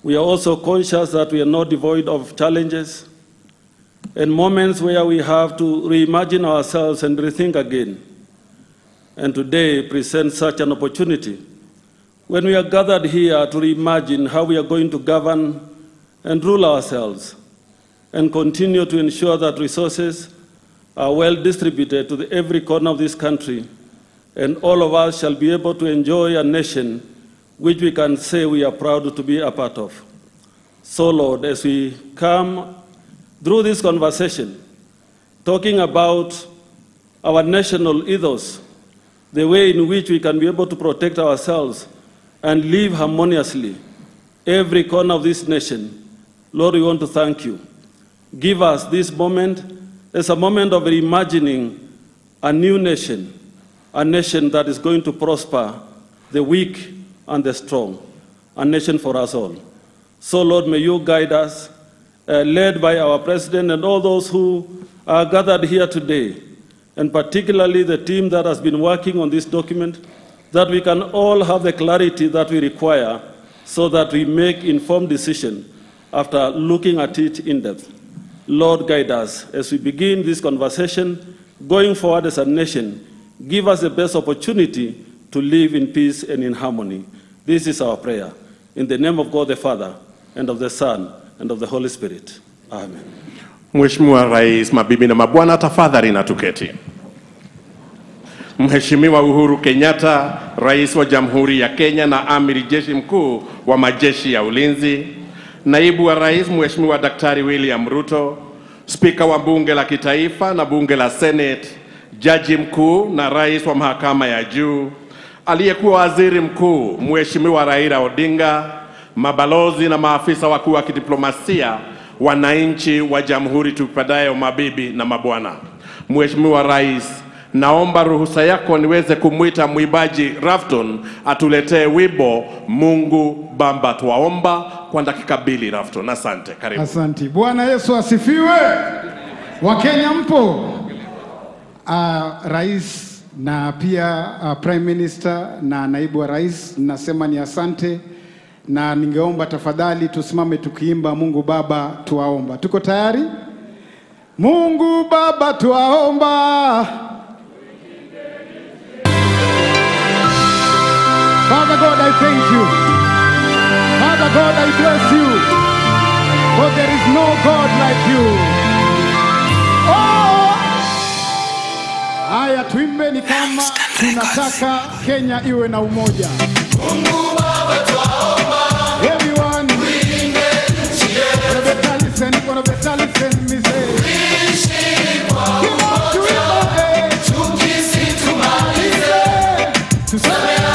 We are also conscious that we are not devoid of challenges and moments where we have to reimagine ourselves and rethink again. And today presents such an opportunity when we are gathered here to reimagine how we are going to govern and rule ourselves and continue to ensure that resources are well distributed to every corner of this country, and all of us shall be able to enjoy a nation which we can say we are proud to be a part of. So, Lord, as we come through this conversation, talking about our national ethos, the way in which we can be able to protect ourselves and live harmoniously every corner of this nation, Lord, we want to thank you. Give us this moment as a moment of reimagining a new nation, a nation that is going to prosper the weak and the strong, a nation for us all. So, Lord, may you guide us, led by our President and all those who are gathered here today, and particularly the team that has been working on this document, that we can all have the clarity that we require so that we make informed decisions after looking at it in depth. Lord, guide us as we begin this conversation, going forward as a nation. Give us the best opportunity to live in peace and in harmony. This is our prayer. In the name of God the Father, and of the Son, and of the Holy Spirit. Amen. Mheshimiwa Rais, mabibi na mabwana, tafadhali na tuketi. Mheshimiwa Uhuru Kenyatta, Rais wa Jamhuri ya Kenya na Amiri Jeshi Mkuu wa Majeshi ya Ulinzi, Naibu wa Rais Mheshimiwa Daktari William Ruto, Spika wa Bunge la Kitaifa na Bunge la Senate, Jaji Mkuu na Rais wa Mahakama ya Juu, aliyekuwa Waziri Mkuu Mheshimiwa Raila Odinga, mabalozi na maafisa wakuu wa kidiplomasia, wananchi wa Jamhuri tupadayo, mabibi na mabwana. Mheshimiwa Rais, naomba ruhusa yako niweze kumwita mwimbaji Rafton atuletee wimbo Mungu Baba Twaomba kwa dakika 2. Rafton, asante. Karibu. Asante. Bwana Yesu asifiwe. Wakenya mpo? Rais na pia Prime Minister na naibu wa rais, nasema ni asante, na ningeomba tafadhali tusimame tukiimba Mungu Baba Twaomba. Tuko tayari? Mungu Baba Twaomba. Father God, I thank you. Father God, I bless you. For there is no God like you. Oh! Haya, tuimbe ni kama tunataka Kenya iwe na umoja. Mungu Baba